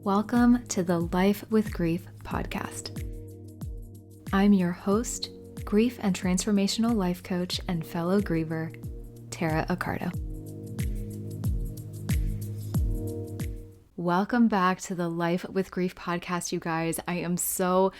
Welcome to the Life with Grief podcast. I'm your host, grief and transformational life coach and fellow griever, Tara Accardo. Welcome back to the Life with Grief podcast, you guys. I am so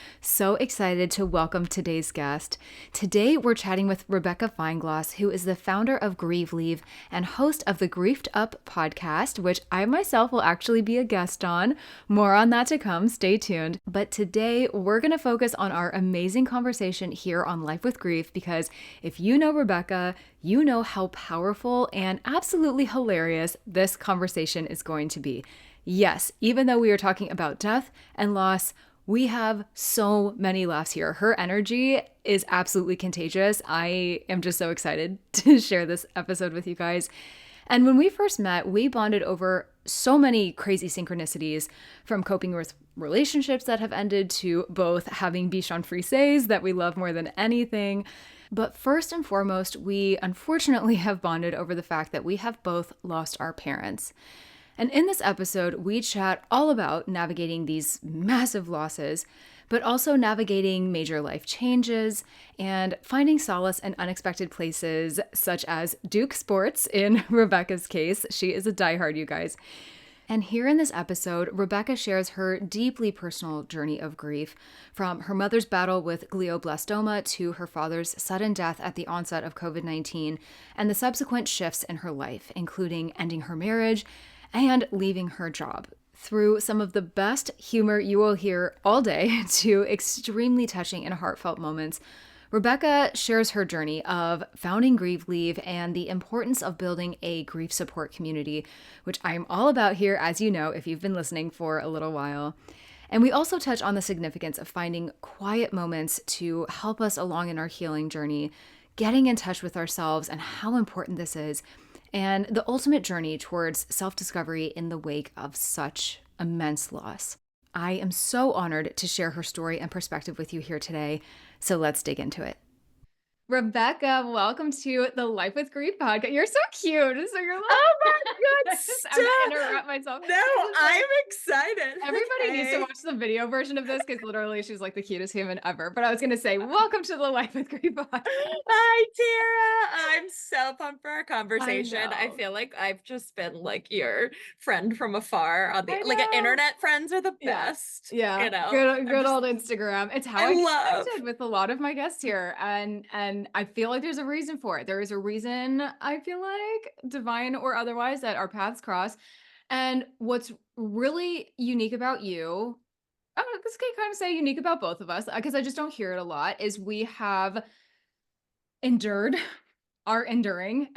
excited to welcome today's guest. Today, we're chatting with Rebecca Feingloss, who is the founder of Grieve Leave and host of the Griefed Up podcast, which I myself will actually be a guest on. More on that to come. Stay tuned. But today, we're going to focus on our amazing conversation here on Life with Grief, because if you know Rebecca, you know how powerful and absolutely hilarious this conversation is going to be. Yes, even though we are talking about death and loss, we have so many laughs here. Her energy is absolutely contagious. I am just so excited to share this episode with you guys. And when we first met, we bonded over so many crazy synchronicities, from coping with relationships that have ended to both having Bichon Frises that we love more than anything. But first and foremost, we unfortunately have bonded over the fact that we have both lost our parents. And in this episode, we chat all about navigating these massive losses, but also navigating major life changes and finding solace in unexpected places, such as Duke Sports in Rebecca's case. She is a diehard, you guys. And here in this episode, Rebecca shares her deeply personal journey of grief, from her mother's battle with glioblastoma to her father's sudden death at the onset of COVID-19, and the subsequent shifts in her life, including ending her marriage and leaving her job, through some of the best humor you will hear all day to extremely touching and heartfelt moments. Rebecca shares her journey of founding Grieve Leave and the importance of building a grief support community, which I'm all about here, as you know, if you've been listening for a little while. And we also touch on the significance of finding quiet moments to help us along in our healing journey, getting in touch with ourselves and how important this is, and the ultimate journey towards self-discovery in the wake of such immense loss. I am so honored to share her story and perspective with you here today, so let's dig into it. Rebecca, welcome to the Life with Grief podcast. You're so cute. So you're like, oh my God, I'm gonna interrupt myself. No, I'm excited. Everybody needs to watch the video version of this, because literally she's like the cutest human ever. But I was gonna say, welcome to the Life with Grief podcast. Hi, Tara. I'm so pumped for our conversation. I feel like I've just been like your friend from afar on the internet friends are the best. Yeah. You know, good old Instagram. It's how I get connected with a lot of my guests here. And I feel like there's a reason for it. There is a reason, I feel like, divine or otherwise, that our paths cross. And what's really unique about you, this can kind of say unique about both of us, because I just don't hear it a lot, is we have are enduring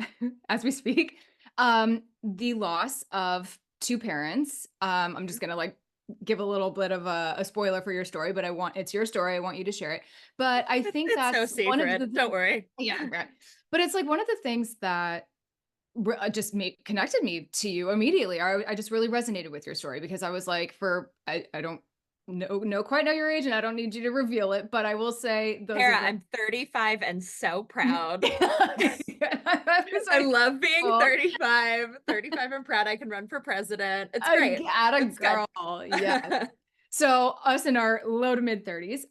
as we speak, the loss of two parents. I'm just gonna like give a little bit of a spoiler for your story, but it's your story. I want you to share it. But I think that's so secret. One of the don't worry. Yeah, right. But it's like one of the things that just connected me to you immediately. I just really resonated with your story, because I was like, I don't quite know your age, and I don't need you to reveal it, but I will say, Tara, I'm 35 and so proud. I love being 35 and proud. I can run for president. It's great. It's girl. Yeah. So us in our low to mid 30s,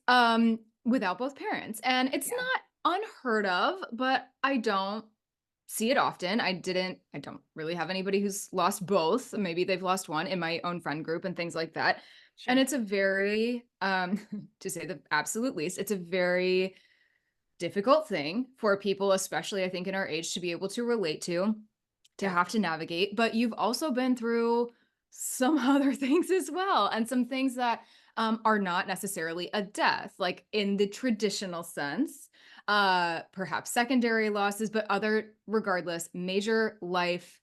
without both parents, and it's not unheard of, but I don't see it often. I don't really have anybody who's lost both. Maybe they've lost one in my own friend group and things like that. Sure. And it's a very, to say the absolute least, it's a very difficult thing for people, especially I think in our age, to be able to relate to have to navigate. But you've also been through some other things as well, and some things that are not necessarily a death, like in the traditional sense, perhaps secondary losses, but regardless, major life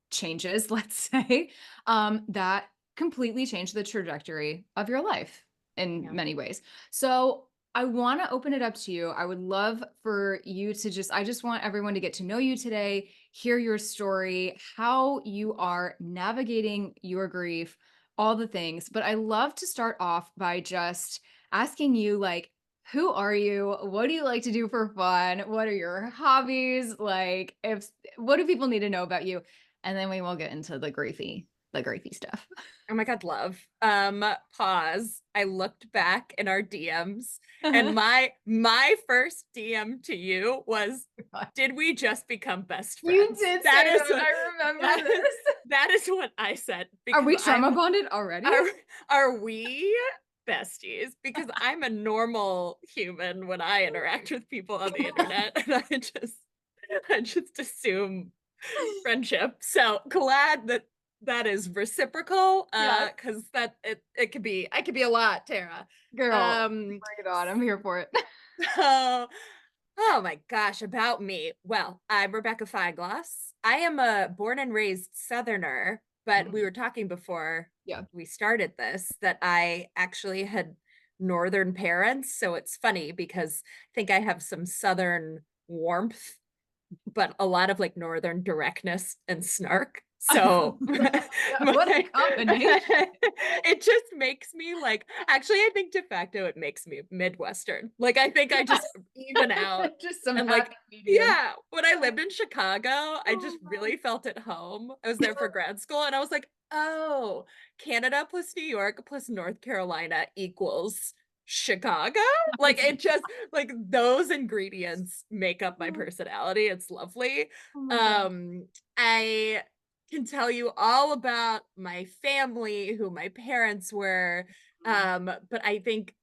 changes, let's say, that completely changed the trajectory of your life in many ways. So I want to open it up to you. I would love for you to I just want everyone to get to know you today, hear your story, how you are navigating your grief, all the things. But I love to start off by just asking you, like, who are you? What do you like to do for fun? What are your hobbies? Like, what do people need to know about you? And then we will get into the griefy the griefy stuff. Oh my God, love. Pause. I looked back in our DMs and my first DM to you was, did we just become best You friends? did That say is that. what I remember that is this. that is what I said Are because we trauma bonded already? are we besties? Because I'm a normal human when I interact with people on the internet and I just assume friendship. So glad that that is reciprocal. Yes. Because that it could be I could be a lot, Tara. Girl, Um, bring it on. I'm here for it. so oh my gosh, about me. Well, I'm Rebecca Feigloss. I am a born and raised Southerner, but we were talking before Yeah. we started this that I actually had Northern parents. So it's funny because I think I have some Southern warmth but a lot of like northern directness and snark. So What a combination. it just makes me like actually I think de facto it makes me Midwestern. Like I think I just even out Just some and like happy medium. yeah, when I lived in Chicago, I just really felt at home. I was there for grad school and I was like, "Oh, Canada plus New York plus North Carolina equals Chicago?" Like it just like those ingredients make up my personality. It's lovely. Oh my God. I can tell you all about my family, who my parents were. But I think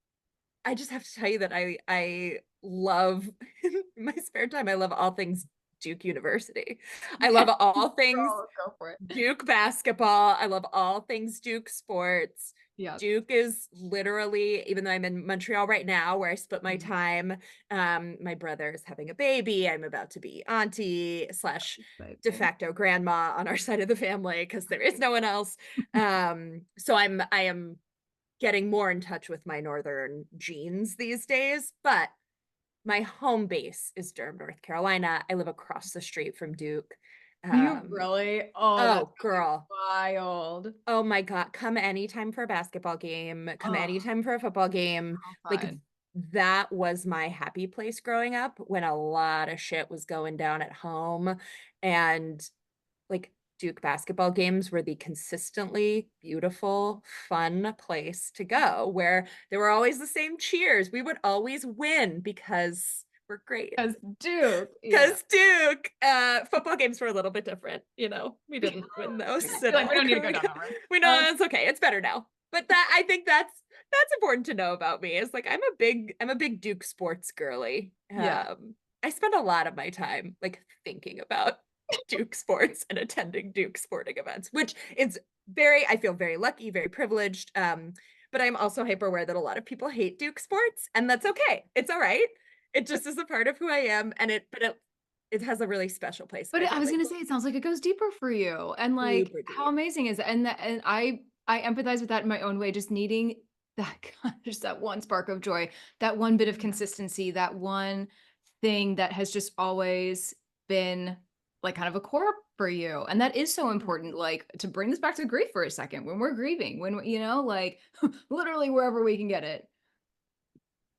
I just have to tell you that I love in my spare time, I love all things Duke University. I love all things Girl, go for it. Duke basketball. I love all things Duke sports. Yeah. Duke is literally, even though I'm in Montreal right now, where I split my time, my brother is having a baby. I'm about to be auntie slash de facto grandma on our side of the family because there is no one else. So I am getting more in touch with my northern genes these days, but my home base is Durham, North Carolina. I live across the street from Duke. You really? Oh, that's Oh, girl. wild. Oh my God. Come anytime for a basketball game. Come Oh, anytime for a football game. how Like fun. that was my happy place growing up when a lot of shit was going down at home. And like Duke basketball games were the consistently beautiful, fun place to go where there were always the same cheers. We would always win because we're great. Because Duke. Yeah. Because Duke, football games were a little bit different. You know, we didn't win those You're at like, we all. don't need to go down that road. We know it's okay. It's better now. But that I think that's important to know about me. Is like I'm a big Duke sports girly. Yeah. I spend a lot of my time like thinking about Duke sports and attending Duke sporting events, which is I feel very lucky, very privileged. But I'm also hyper aware that a lot of people hate Duke sports, and that's okay. It's all right. It just is a part of who I am, and it has a really special place in But my I was family. gonna say, it sounds like it goes deeper for you. And like, Super how deep. amazing is it? And I empathize with that in my own way, just needing that just that one spark of joy, that one bit of Yeah. consistency, that one thing that has just always been like kind of a core for you. And that is so Mhm. important. Like to bring this back to grief for a second, when we're grieving, like literally wherever we can get it,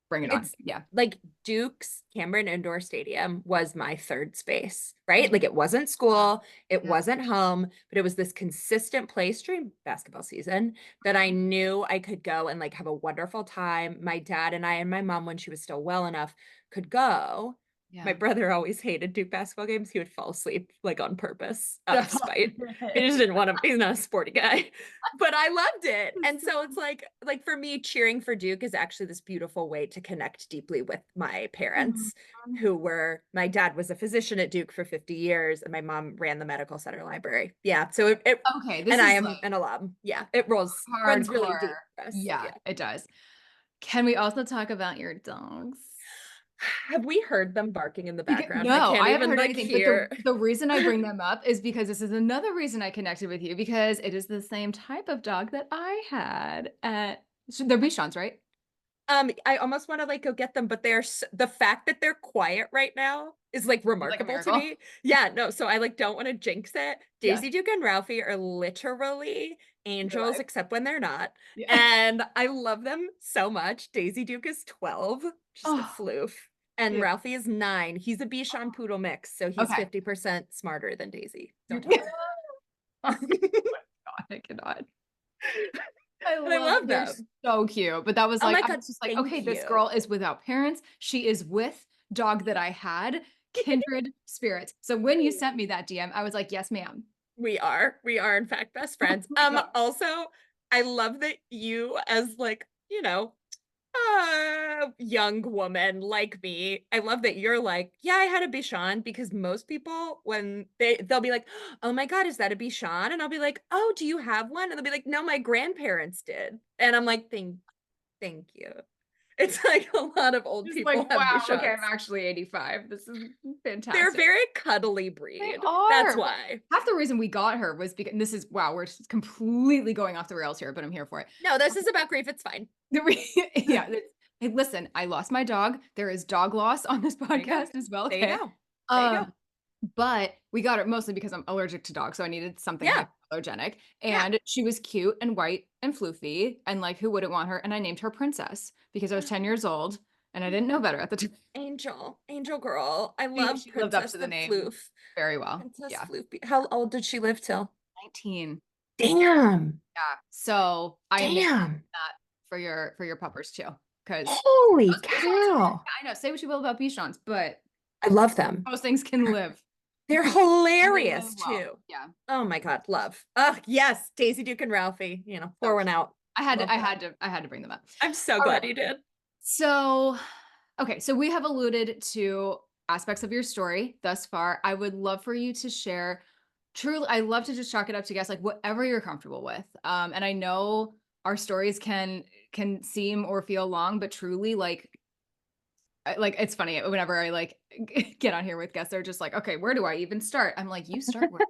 bring it on. It's Yeah. like Duke's Cameron Indoor Stadium was my third space, right? Like Mhm. it wasn't school, it Yeah. wasn't home, but it was this consistent place during basketball season that I knew I could go and like have a wonderful time. My dad and I and my mom, when she was still well enough, could go. My Yeah. brother always hated Duke basketball games. He would fall asleep like on purpose out of spite. He just didn't want to, he's not a sporty guy, but I loved it. And so it's like for me, cheering for Duke is actually this beautiful way to connect deeply with my Mhm. parents, who were my dad was a physician at Duke for 50 years, and my mom ran the medical center library. Yeah. So it Okay, and this I is am like an alum. Yeah, it runs really hardcore. deep for us. Yeah, Yeah. it does. Can we also talk about your dogs? Have we heard them barking in the Becau background? I No, can't I haven't even heard like anything, but the hear. the reason I bring them up is because this is another reason I connected with you, because it is the same type of dog that I had at so they're Bichons, right? I almost want to like go get them, but the fact that they're quiet right now is like It's like a remarkable to miracle. me. Yeah, no, so I like don't want to jinx it. Yeah, Daisy Duke and Ralphie are literally real angels, life. except when they're not. Yeah. And I love them so much. Daisy Duke is 12, just a Oh, floof. And yeah. Ralphie is 9. He's a Bichon Poodle mix, so he's Okay. 50% smarter than Daisy. You're Don't tell her. Oh my god. cannot. And I love They're them. so cute. But that was Oh like, my I God, was just like, thank okay, this you. girl is without parents. She is with dog that I had, kindred spirits. So when you sent me that DM, I was like, yes, ma'am. We are. We are in fact best friends. Yep. Also, I love that you as like, a young woman like me, I love that you're like, yeah, I had a Bichon because most people when they'll be like, oh my God, is that a Bichon? And I'll be like, oh, do you have one? And they'll be like, no, my grandparents did. And I'm like, thank you. It's like a lot of old Just like, people have wow, okay, I'm Bichons. actually 85. This is They're a fantastic. very cuddly They breed. That's are. Well, why. half the reason we got her was because this is wow, we're just completely going off the rails here, but I'm here for it. No, this is about grief. It's fine. Yeah. Hey, listen, I lost my dog. There is dog loss on this There you go. podcast as well. There you Okay. go. There you go. Um, but we got her mostly because I'm allergic to dogs, so I needed something Yeah. hypoallergenic. Yeah. And she was cute and white and floofy, and like who wouldn't want her? And I named her Princess because I was 10 years old and I didn't know better at the time. Angel, angel girl. I She, love she lived up Princess to the the name Floof. very well. Princess Yeah. Floof. How old did she live till? 19. Damn. Yeah. So I am making Damn. that for your puppers too. Because Holy those Bichons, cow. I know, say what you will about Bichons, but I love them. those things can live. They're And they live hilarious well. too. Yeah. Oh my God, love. Oh, yes. Daisy Duke and Ralphie, So pour one out. Love that. I had to bring them up. I'm so All right. glad you did. So, okay, so we have alluded to aspects of your story thus far. I would love for you to share truly, I love to just chalk it up to guess like whatever you're comfortable with. And I know our stories can seem or feel long, but truly like it's funny whenever I like get on here with guests, they're just like, okay, where do I even start? I'm like, you start where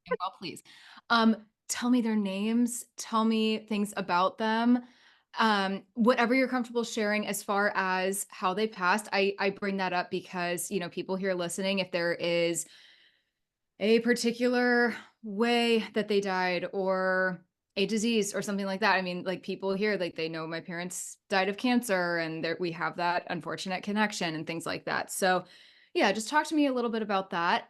well, please. Um, tell me their names, tell me things about them. Whatever you're comfortable sharing as far as how they passed. I bring that up because, people here listening, if there is a particular way that they died or a disease or something like that. I mean, like people here, like they know my parents died of cancer and there we have that unfortunate connection and things like that. So yeah, just talk to me a little bit about that.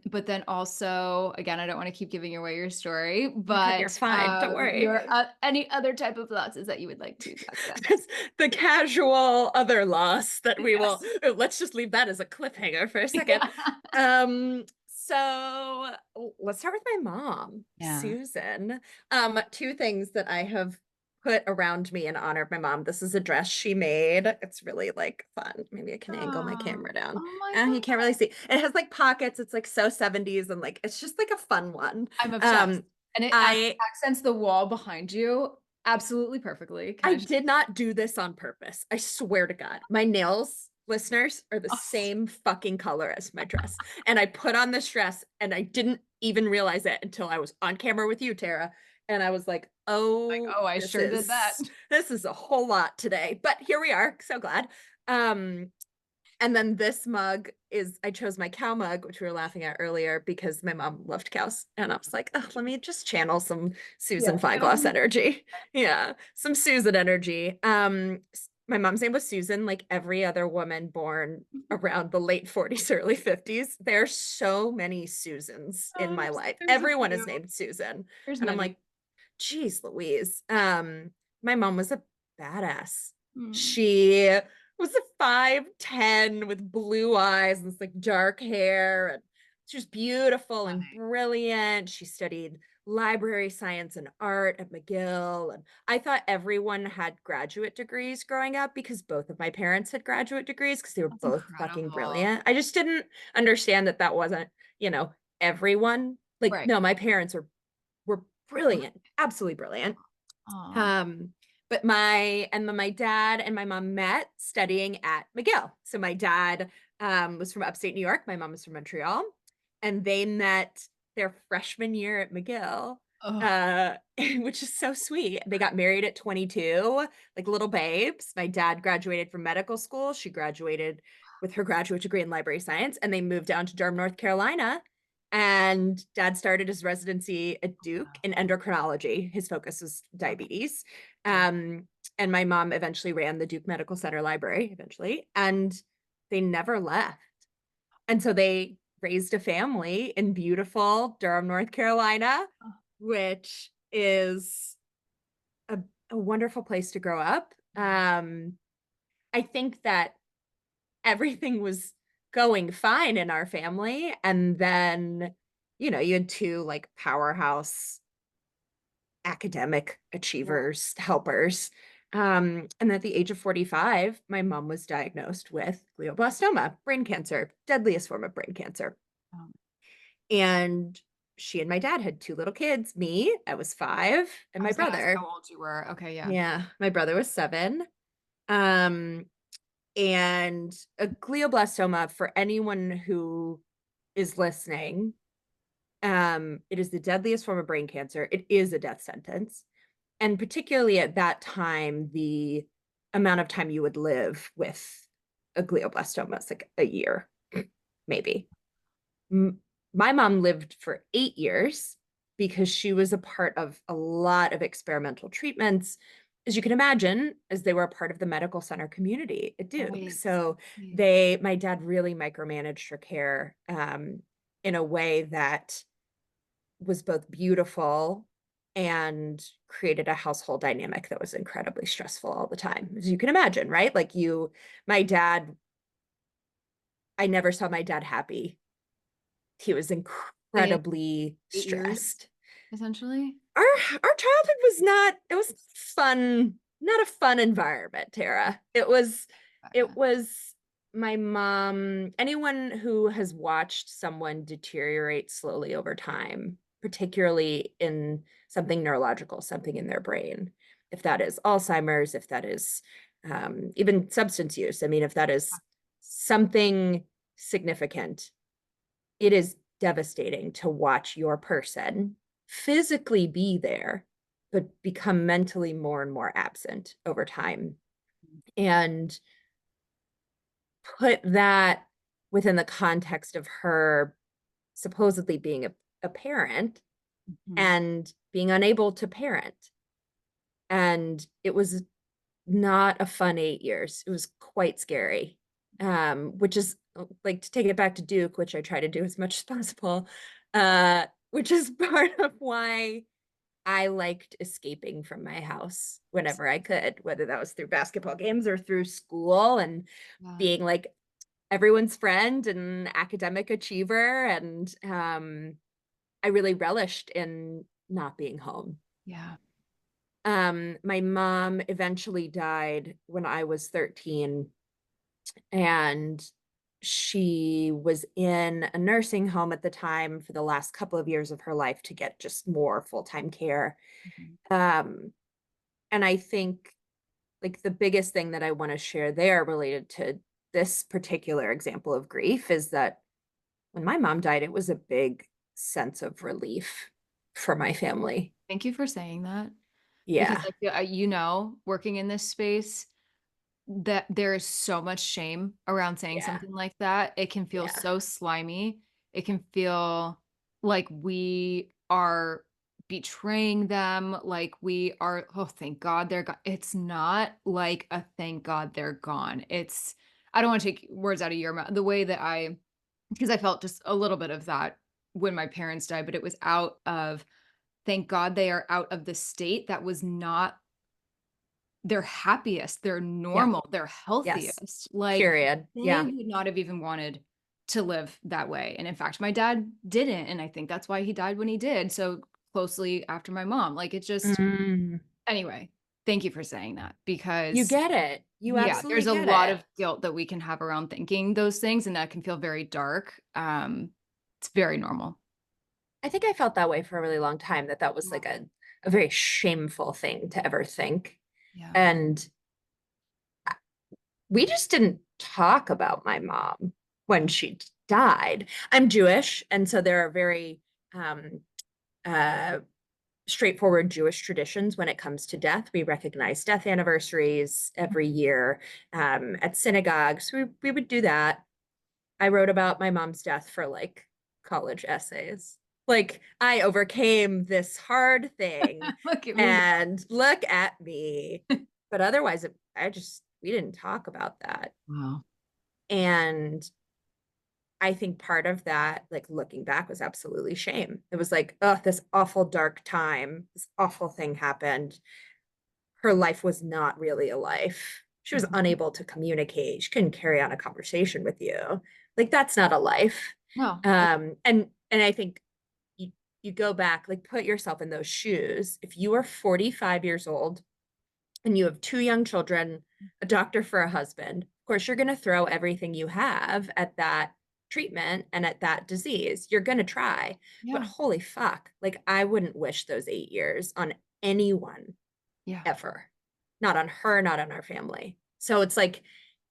But then also, again, I don't want to keep giving away your story, Oh my God, you're but fine. Don't worry. your any other type of losses that you would like to talk about. Just the casual other loss that we will Yes. let's just leave that as a cliffhanger for a second. Yeah. So let's start with my mom, Yeah. Susan. Two things that I have put around me in honor of my mom. This is a dress she made. It's really like fun. Maybe I can angle my Oh, camera down. oh my You can't really God. see. It has like pockets. It's like so 70s and like it's just like a fun one. I'm obsessed. Um, And it I accents the wall behind you absolutely perfectly. Can I I just did not do this on purpose. I swear to God. My nails, listeners, are the oh, same fucking color as my dress. And I put on this dress and I didn't even realize it until I was on camera with you, Tara. And I was like, like, oh, oh, I sure did that. this is a whole lot today. But here we are. So glad. And then this mug is, I chose my cow mug, which we were laughing at earlier, because my mom loved cows. And I was like, oh, let me just channel some Susan Yeah, Fineglass energy. Yeah, some Susan energy. My mom's name was Susan, like every other woman born around the late 40s, early 50s. There's so many Susans in my life. there's a Everyone is few. named Susan. There's And I'm many. like, geez, Louise. My mom was a badass. Mm. She was a 5'10" with blue eyes and this like dark hair. And she was beautiful and Funny. brilliant. She studied library science and art at McGill. And I thought everyone had graduate degrees growing up because both of my parents had graduate degrees because they were That's both fucking incredible. brilliant. I just didn't understand that that wasn't, everyone. Like, Right. no, my parents were brilliant, absolutely brilliant. Aw. Um, but my dad and my mom met studying at McGill. So my dad was from upstate New York. My mom was from Montreal, and they met their freshman year at McGill, Oh, which is so sweet. They got married at 22, like little babes. My dad graduated from medical school. She graduated with her graduate degree in library science, and they moved down to Durham, North Carolina. And dad started his residency at Duke in endocrinology. His focus was okay. diabetes. Yeah. And my mom eventually ran the Duke Medical Center Library eventually, and they never left. And so they raised a family in beautiful Durham, North Carolina, Oh, which is a, a wonderful place to grow up. I think that everything was going fine in our family. And then, you had two like powerhouse academic achievers, helpers. And at the age of 45, my mom was diagnosed with glioblastoma, brain cancer, deadliest form of brain cancer. Um, And she and my dad had two little kids, me, I was 5, and I my was gonna ask brother. how old you were. Okay, yeah. Yeah, my brother was 7. Um, and a glioblastoma, for anyone who is listening, it is the deadliest form of brain cancer. It is a death sentence. And particularly at that time, the amount of time you would live with a glioblastoma is like a year, maybe. My mom lived for 8 years because she was a part of a lot of experimental treatments, as you can imagine, as they were a part of the medical center community at Duke. Right. So Right. my dad really micromanaged her care in a way that was both beautiful and created a household dynamic that was incredibly stressful all the time, as you can imagine, right? Like my dad, I never saw my dad happy. He was The incredibly 8 years, stressed. essentially. Our childhood was not, it was fun, not a fun environment, Tara. Okay. It was my mom, anyone who has watched someone deteriorate slowly over time, particularly in something neurological, something in their brain, if that is Alzheimer's, if that is even substance use, I mean, if that is something significant, it is devastating to watch your person physically be there, but become mentally more and more absent over time. And put that within the context of her supposedly being a parent Mhm. and being unable to parent. And it was not a fun 8 years. It was quite scary. Which is like, to take it back to Duke, which I try to do as much as possible, which is part of why I liked escaping from my house whenever I could, whether that was through basketball games or through school, and Yeah. being like everyone's friend and academic achiever. And I really relished in not being home. Yeah. My mom eventually died when I was 13, and she was in a nursing home at the time for the last couple of years of her life to get just more full-time care. Mhm. Um, and I think like the biggest thing that I want to share there related to this particular example of grief is that when my mom died, it was a big sense of relief for my family. Thank you for saying that because Yeah. I feel, working in this space, that there is so much shame around saying Yeah. something like that. It can feel Yeah. so slimy. It can feel like we are betraying them, like we are, oh, thank God they're gone. It's not like a thank God they're gone. It's, I don't want to take words out of your mouth. The way that because I felt just a little bit of that when my parents died, but it was out of, thank God they are out of the state that was not their happiest, their Yeah. normal, their Yes. healthiest. Like, Period. they Yeah. would not have even wanted to live that way, and in fact, my dad didn't, and I think that's why he died when he did, so closely after my mom. Like, it just, Mm. anyway, thank you for saying that You because, get it. You yeah, absolutely there's a get lot it. of guilt that we can have around thinking those things, and that can feel very dark. It's very normal. I think I felt that way for a really long time, that that was Yeah. like a very shameful thing to ever think. Yeah. And we just didn't talk about my mom when she died. I'm Jewish, and so there are very um, uh, straightforward Jewish traditions when it comes to death. We recognize death anniversaries every year at synagogues. We would do that. I wrote about my mom's death for like college essays. Like, I overcame this hard thing, Look at me. and look at me. But otherwise, we didn't talk about that. Wow. And I think part of that, like looking back, was absolutely shame. It was like, oh, this awful dark time, this awful thing happened. Her life was not really a life. She was unable to communicate. She couldn't carry on a conversation with you. Like that's not a life. No. And I think you go back, like put yourself in those shoes. If you are 45 years old and you have 2 young children, a doctor for a husband, of course, you're going to throw everything you have at that treatment and at that disease. You're going to try. But Yeah. holy fuck, like I wouldn't wish those 8 years on anyone Yeah. ever. Not on her, not on our family. So it's like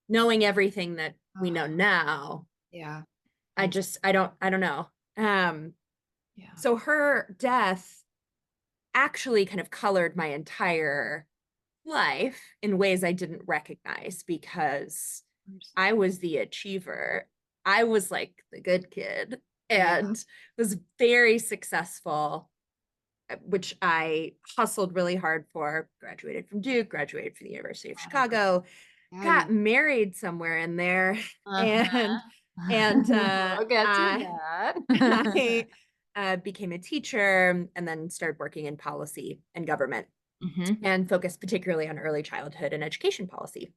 knowing everything that we know now. Yeah. I don't know. Yeah. So her death actually kind of colored my entire life in ways I didn't recognize because I was the achiever. I was like the good kid and was very successful, which I hustled really hard for. Graduated from Duke, graduated from the University of Chicago, got married somewhere in there, and We'll get to that. I became a teacher and then started working in policy and government and focused particularly on early childhood and education policy.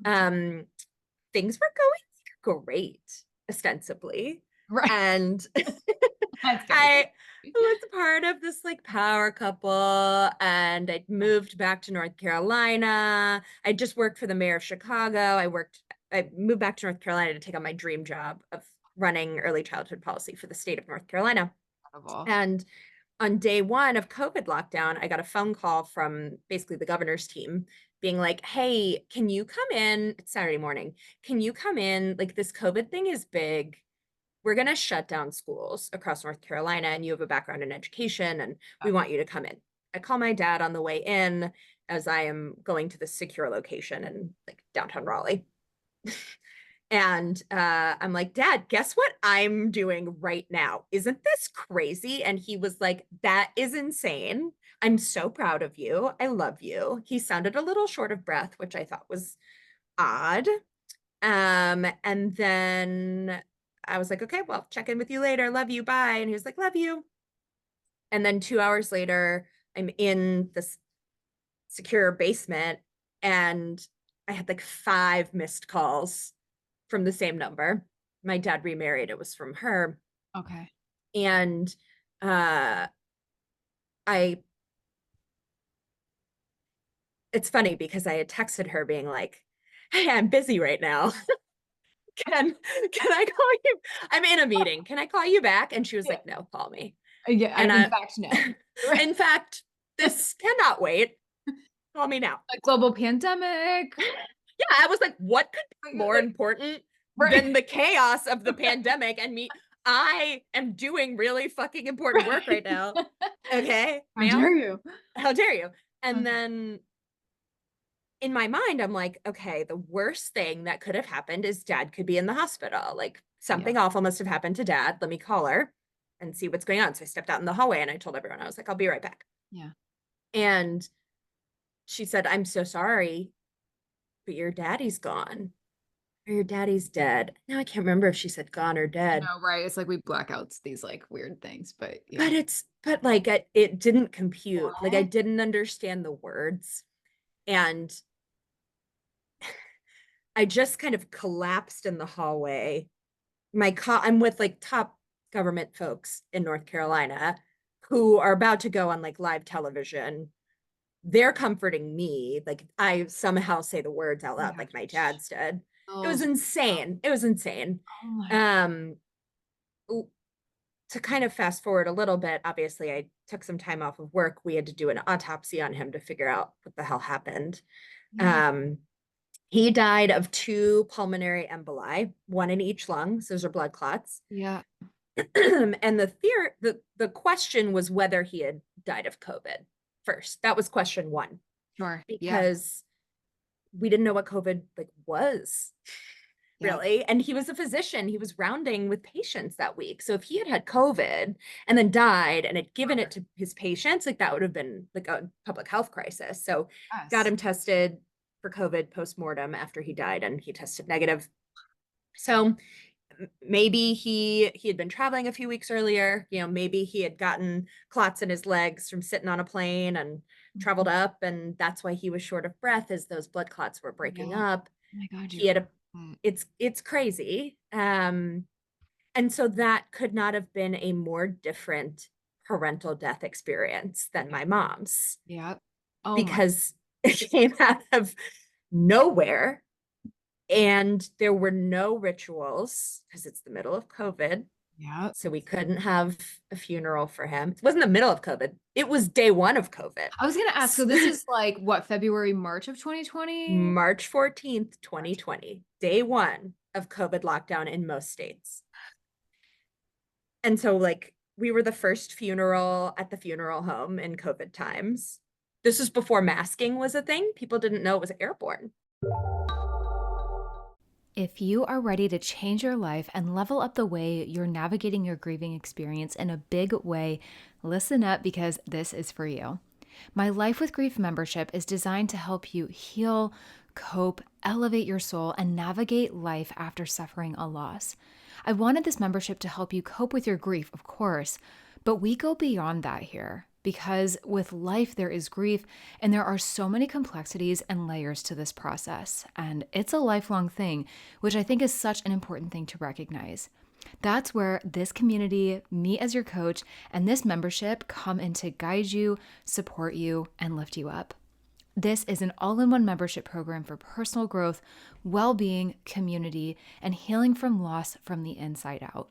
Things were going great, ostensibly. Right. And I was part of this like power couple, and I moved back to North Carolina. I just worked for the mayor of Chicago. I moved back to North Carolina to take on my dream job of running early childhood policy for the state of North Carolina. And on day one of COVID lockdown, I got a phone call from basically the governor's team being like, hey, can you come in? It's Saturday morning. Can you come in? Like this COVID thing is big. We're going to shut down schools across North Carolina and you have a background in education and we want you to come in. I call my dad on the way in as I am going to the secure location in like downtown Raleigh. And I'm like, Dad, guess what I'm doing right now? Isn't this crazy? And he was like, that is insane. I'm so proud of you. I love you. He sounded a little short of breath, which I thought was odd. And then I was like, okay, well, check in with you later. Love you. Bye. And he was like, love you. And then 2 hours later, I'm in this secure basement and I had like 5 missed calls from the same number. My dad remarried. It was from her. Okay. And it's funny because I had texted her being like, hey, I'm busy right now. Can I call you? I'm in a meeting. Can I call you back? And she was like, no, call me. Yeah. And in fact, no. In fact, this cannot wait. Call me now. A global pandemic. Yeah, I was like, what could be more important than the chaos of the pandemic and me? I am doing really fucking important work right now. Okay. How dare you? How dare you? And then in my mind, I'm like, okay, the worst thing that could have happened is dad could be in the hospital. Like something awful must have happened to dad. Let me call her and see what's going on. So I stepped out in the hallway and I told everyone, I was like, I'll be right back. Yeah. And she said, I'm so sorry, but your daddy's gone. Or your daddy's dead. Now I can't remember if she said gone or dead. No, right. It's like we black out these like weird things, but yeah. But like it didn't compute. What? Like I didn't understand the words. And I just kind of collapsed in the hallway. I'm with like top government folks in North Carolina who are about to go on like live television. They're comforting me. Like I somehow say the words out loud like my dad's dead. It was insane. It was insane. To kind of fast forward a little bit, obviously I took some time off of work. We had to do an autopsy on him to figure out what the hell happened. He died of 2 pulmonary emboli, 1 in each lung. So those are blood clots. Yeah. And the question was whether he had died of COVID first. That was question 1. Sure. Because we didn't know what COVID like was really. And he was a physician. He was rounding with patients that week. So if he had had COVID and then died and had given it to his patients, like that would have been like a public health crisis. So got him tested for COVID post-mortem after he died and he tested negative. So maybe he had been traveling a few weeks earlier, maybe he had gotten clots in his legs from sitting on a plane and traveled up, and that's why he was short of breath as those blood clots were breaking Yeah. up. Oh my God, He you're had a right. it's crazy. And so that could not have been a more different parental death experience than my mom's, Yeah. Oh my. because it came out of nowhere and there were no rituals because it's the middle of COVID. Yeah. So we couldn't have a funeral for him. It wasn't the middle of COVID. It was day one of COVID. I was gonna ask, so this is like what, February, March of 2020? March 14th, 2020, day one of COVID lockdown in most states. And so, like, we were the first funeral at the funeral home in COVID times. This was before masking was a thing. People didn't know it was airborne. If you are ready to change your life and level up the way you're navigating your grieving experience in a big way, listen up because this is for you. My Life with Grief membership is designed to help you heal, cope, elevate your soul, and navigate life after suffering a loss. I wanted this membership to help you cope with your grief, of course, but we go beyond that here because with life there is grief and there are so many complexities and layers to this process. And it's a lifelong thing, which I think is such an important thing to recognize. That's where this community, me as your coach, and this membership come in to guide you, support you, and lift you up. This is an all in one membership program for personal growth, well being, community, and healing from loss from the inside out.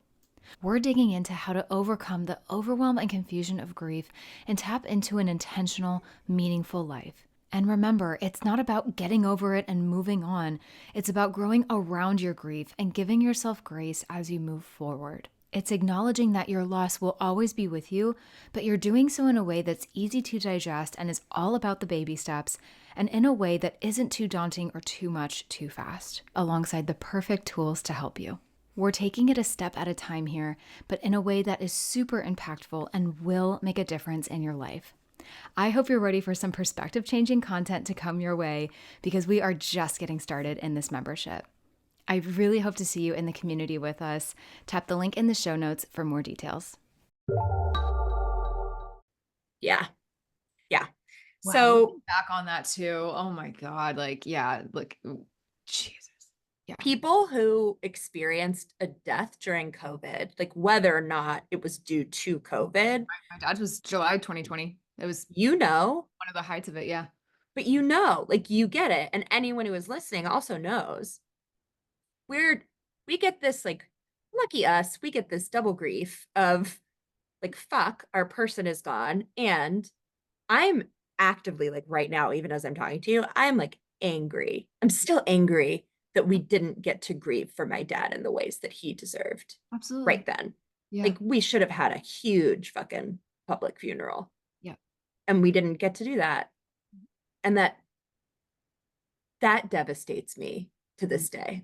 We're digging into how to overcome the overwhelm and confusion of grief and tap into an intentional, meaningful life. And remember, it's not about getting over it and moving on. It's about growing around your grief and giving yourself grace as you move forward. It's acknowledging that your loss will always be with you, but you're doing so in a way that's easy to digest and is all about the baby steps, and in a way that isn't too daunting or too much too fast, alongside the perfect tools to help you. We're taking it a step at a time here, but in a way that is super impactful and will make a difference in your life. I hope you're ready for some perspective changing content to come your way because we are just getting started in this membership. I really hope to see you in the community with us. Tap the link in the show notes for more details. Yeah. Yeah. Wow, So looking back on that too. Oh my God. Like, yeah, look, Jesus. Yeah. people who experienced a death during COVID, like whether or not it was due to COVID, My dad's was July 2020. It was one of the heights of it. Yeah. but like you get it. And anyone who is listening also knows we get this, like, lucky us, we get this double grief of like, fuck, our person is gone. And I'm actively, like, right now, even as I'm talking to you, I'm like angry. I'm still angry that we didn't get to grieve for my dad in the ways that he deserved Absolutely. right then. Yeah. Like, we should have had a huge fucking public funeral. Yeah. And we didn't get to do that. And that devastates me to this day.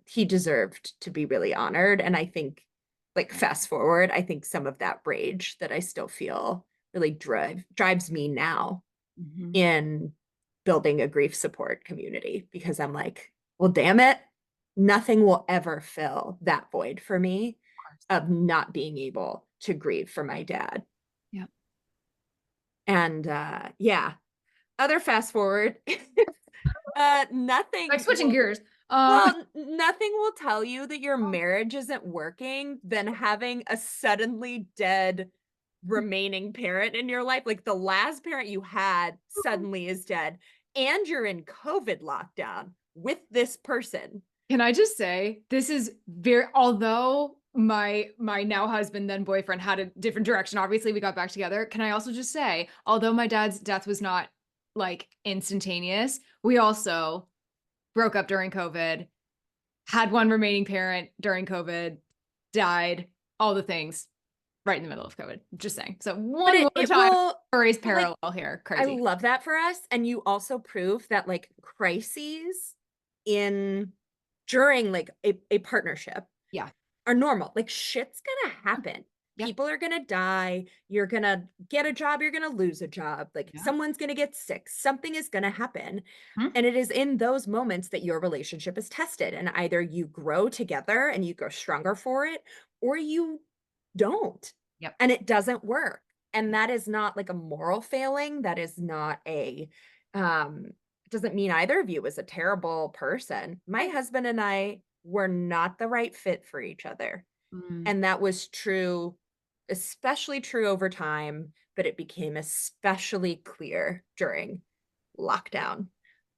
He deserved to be really honored. And I think, like, fast forward, I think some of that rage that I still feel really drives me now in building a grief support community, because I'm like, well, damn it, nothing will ever fill that void for me of not being able to grieve for my dad. Yeah. And yeah, other fast forward, nothing Like switching gears. well, nothing will tell you that your marriage isn't working than having a suddenly dead remaining parent in your life. Like, the last parent you had suddenly is dead, and you're in COVID lockdown with this person. Can I just say, this is very, although my now husband, then boyfriend, had a different direction, obviously we got back together. Can I also just say, although my dad's death was not like instantaneous, we also broke up during COVID, had one remaining parent during COVID, died, all the things right in the middle of COVID. Just saying. So one more time, stories parallel here. Crazy. I love that for us. And you also prove that, like, crises during like a partnership Yeah. are normal. Like, shit's gonna happen. Yeah. People are gonna die. You're gonna get a job, you're gonna lose a job. Like Yeah. someone's gonna get sick. Something is gonna happen. Hmm? And it is in those moments that your relationship is tested. And either you grow together and you grow stronger for it, or you don't. Yep. And it doesn't work. And Yep. that is not like a moral failing. That is not a doesn't mean either of you is a terrible person. My Right. husband and I were not the right fit for each other. Mm, And that was true, especially true over time, but it became especially clear during lockdown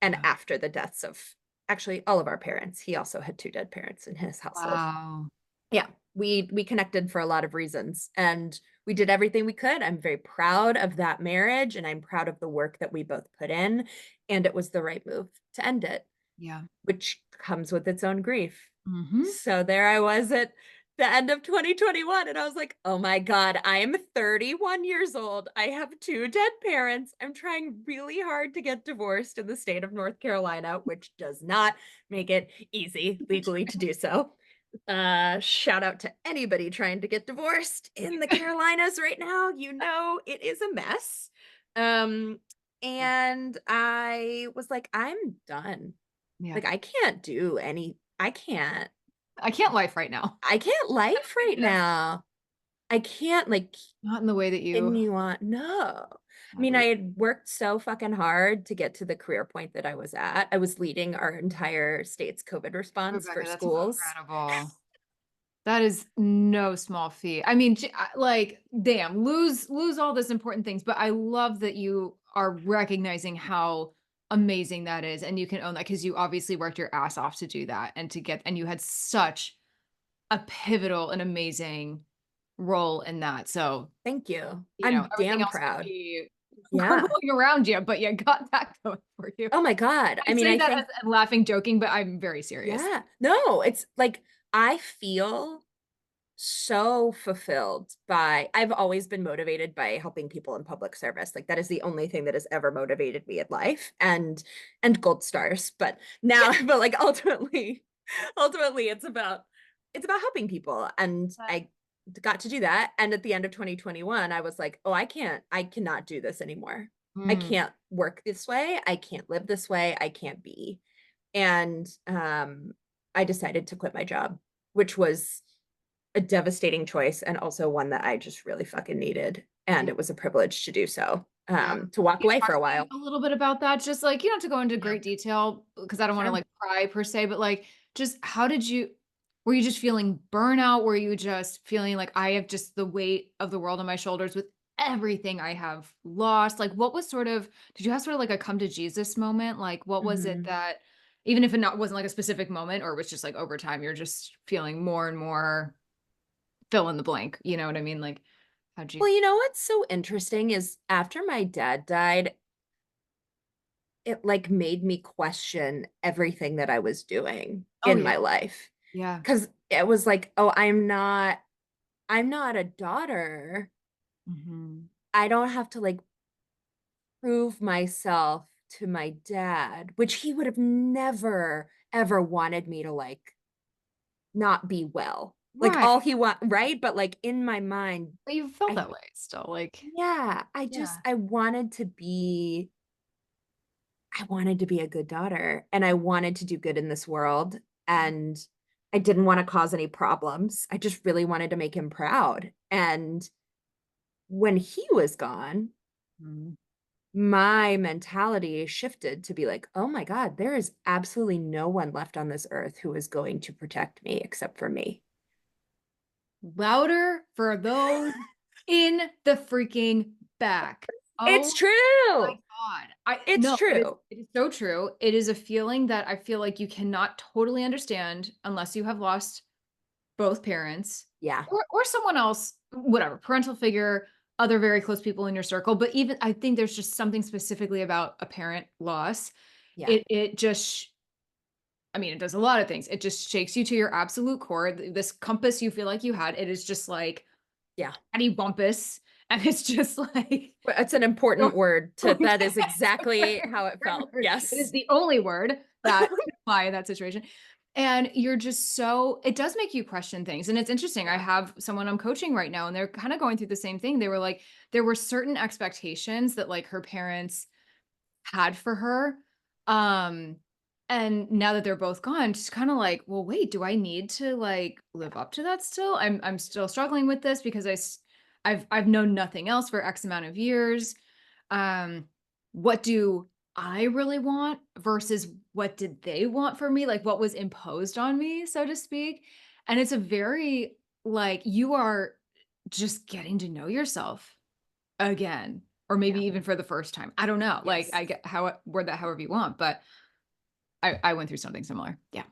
and yeah. after the deaths of actually all of our parents. He also had 2 dead parents in his household. Wow. Yeah, we connected for a lot of reasons, and we did everything we could. I'm very proud of that marriage, and I'm proud of the work that we both put in, and it was the right move to end it, Yeah. which comes with its own grief. Hmm. So there I was at the end of 2021, and I was like, "Oh my god, I am 31 years old. I have 2 dead parents. I'm trying really hard to get divorced in the state of North Carolina, which does not make it easy legally to do so." Shout out to anybody trying to get divorced in the Carolinas right now. You know, it is a mess. Um, and I was like, "I'm done. Yeah. Like, I can't do any I can't life right now. I can't life right Yeah. now. I can't like Not in the way that you. continue on. No. I I mean, I believe. had worked so fucking hard to get to the career point that I was at. I was leading our entire state's COVID response for Rebecca, that's schools. incredible. That is no small feat. I mean, like, damn, lose all this important things, but I love that you are recognizing how amazing that is, and you can own that because you obviously worked your ass off to do that and to get, and you had such a pivotal and amazing role in that. So, Thank you. you know, I'm everything damn else could proud. be Yeah. crumbling around you, but you got that going for you. Oh my god. I I mean, say I that as think I'm laughing, joking, but I'm very serious. yeah. No, it's like I feel so fulfilled by I've always been motivated by helping people in public service. Like that is the only thing that has ever motivated me in life and gold stars. But now but like ultimately it's about helping people and I got to do that and at the end of 2021 I was like, "Oh, I cannot do this anymore. I Mm, can't work this way. I can't live this way. I can't be." And I decided to quit my job, which was a devastating choice and also one that I just really fucking needed, and yeah. it was a privilege to do so, Yeah. to walk Can you away for talk a to me while. a little bit about that? Just like, you don't have to go into Yeah. great detail because I don't want to Sure. like pry per se, but like, just how did you, were you just feeling burnout? Were you just feeling like I have just the weight of the world on my shoulders with everything I have lost? Like, what was sort of, did you have sort of like a come to Jesus moment? Like, what was it Mhm. that, even if it not wasn't like a specific moment or it was just like over time, you're just feeling more and more fill in the blank. You know what I mean? Like, how'd you, Well, you know what's so interesting is after my dad died, it, like, made me question everything that I was doing oh in yeah. my life Yeah. because it was like, "Oh, I'm not a daughter. Hmm. I don't have to, like, prove myself to my dad," which he would have never, ever wanted me to, like, not be well. Like, Right. all he want right? But, like, in my mind, But you felt I that way still, like yeah, yeah. I wanted to be a good daughter, and I wanted to do good in this world, and I didn't wanna cause any problems. I just really wanted to make him proud, and when he was gone, Mhm. my mentality shifted to be like, "Oh my god, there is absolutely no one left on this earth who is going to protect me except for me." Louder for those in the freaking back. It's Oh my true. god. I It's no, true. it is so true. It is a feeling that I feel like you cannot totally understand unless you have lost both parents Yeah, or someone else, whatever, parental figure, other very close people in your circle, but even I think there's just something specifically about a parent loss. yeah, It just I mean, it does a lot of things. It just shakes you to your absolute core. This compass you feel like you had, it is just like yeah. bumpus, and it's just like But it's an important word to that is it's a exactly very how it felt. important word. It is Yes. the only word that can apply in that situation. And you're just so it does make you question things, and it's interesting, I have someone I'm coaching right now, and they're kinda going through the same thing. They were like, there were certain expectations that, like, her parents had for her, um, and now that they're both gone, she's kinda like, "Well, wait, do I need to, like, live up to that still? I'm still struggling with this because I've known nothing else for X amount of years. What do I really want versus what did they want for me? Like, what was imposed on me, so to speak?" And it's a very like, you are just getting to know yourself again, or maybe Yeah. even for the first time. I don't know. Like, Yes. I get how word that however you want, but I went through something similar. Yeah.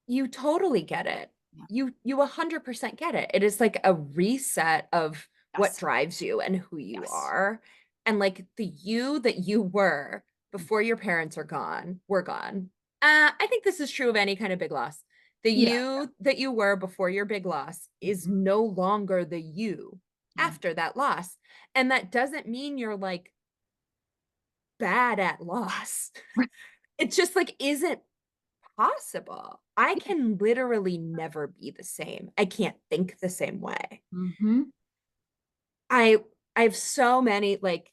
You totally get it. Yeah. You 100% get it. It is like a reset of what Yes. drives you and who you Yes. are. And like the you that you were Mm. before your parents are gone, were gone. I think this is true of any kind of big loss. The Yeah. you that you were before your big loss is Mhm. no longer the you Yeah. after that loss. And that doesn't mean you're like bad at loss. Right. It just like isn't possible. I can literally never be the same. I can't think the same way. Mhm. I I have so many like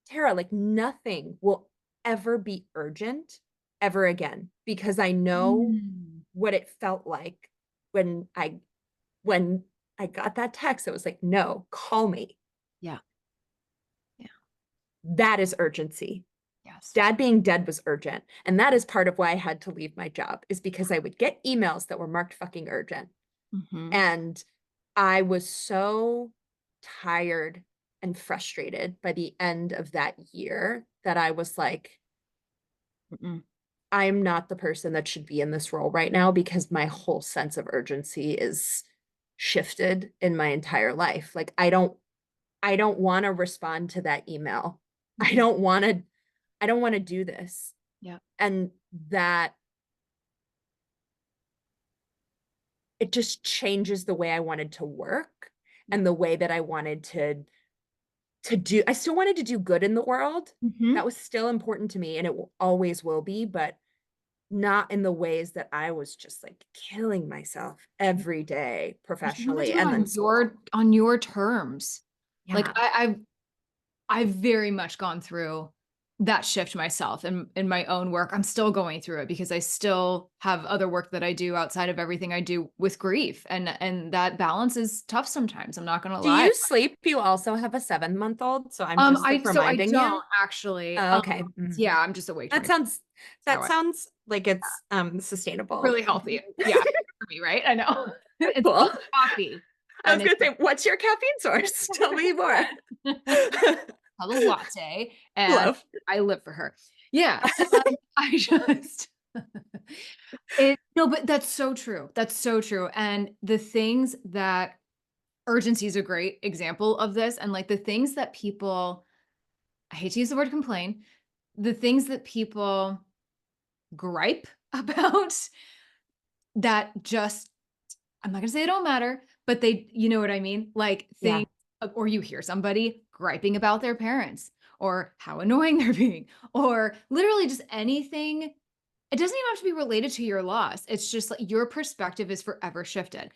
Tara, like nothing will ever be urgent ever again because I know Mm. what it felt like when when I got that text. It was like, "No, call me." Yeah. Yeah. That is urgency. Yes. Dad being dead was urgent, and that is part of why I had to leave my job is because I would get emails that were marked fucking urgent. Mhm. And I was so tired and frustrated by the end of that year that I was like, Mm-mm. I'm not the person that should be in this role right now because my whole sense of urgency is shifted in my entire life. Like I don't want to respond to that email. I Mhm. don't want to I don't want to do this. Yeah. And that it just changes the way I wanted to work Yeah. and the way that I wanted to do I still wanted to do good in the world. Mhm. That was still important to me, and it will always will be, but not in the ways that I was just, like, killing myself every day But you wanna professionally do it and then on school. your terms. Like, Yeah. I've very much gone through that shift myself in my own work. I'm still going through it because I still have other work that I do outside of everything I do with grief, and that balance is tough sometimes, I'm not gonna Do lie. you sleep? You also have a seven-month-old? So I'm just, like, I reminding you? don't actually, Oh, okay. Mhm. yeah, I'm just awake That 24 sounds how that I sounds like it's, sustainable. really healthy. Yeah, for me, right? I know. It's Cool. called coffee, I and was it's gonna say, what's your caffeine source? Tell me more. called a latte, and Love. I live for her. Yeah, I just it no, but that's so true. That's so true, and the things that urgency is a great example of this, and, like, the things that people I hate to use the word complain, the things that people gripe about that just I'm not gonna say they don't matter, but they you know what I mean? Like, Yeah. things or you hear somebody griping about their parents, or how annoying they're being, or literally just anything. It doesn't even have to be related to your loss. It's just like your perspective is forever shifted.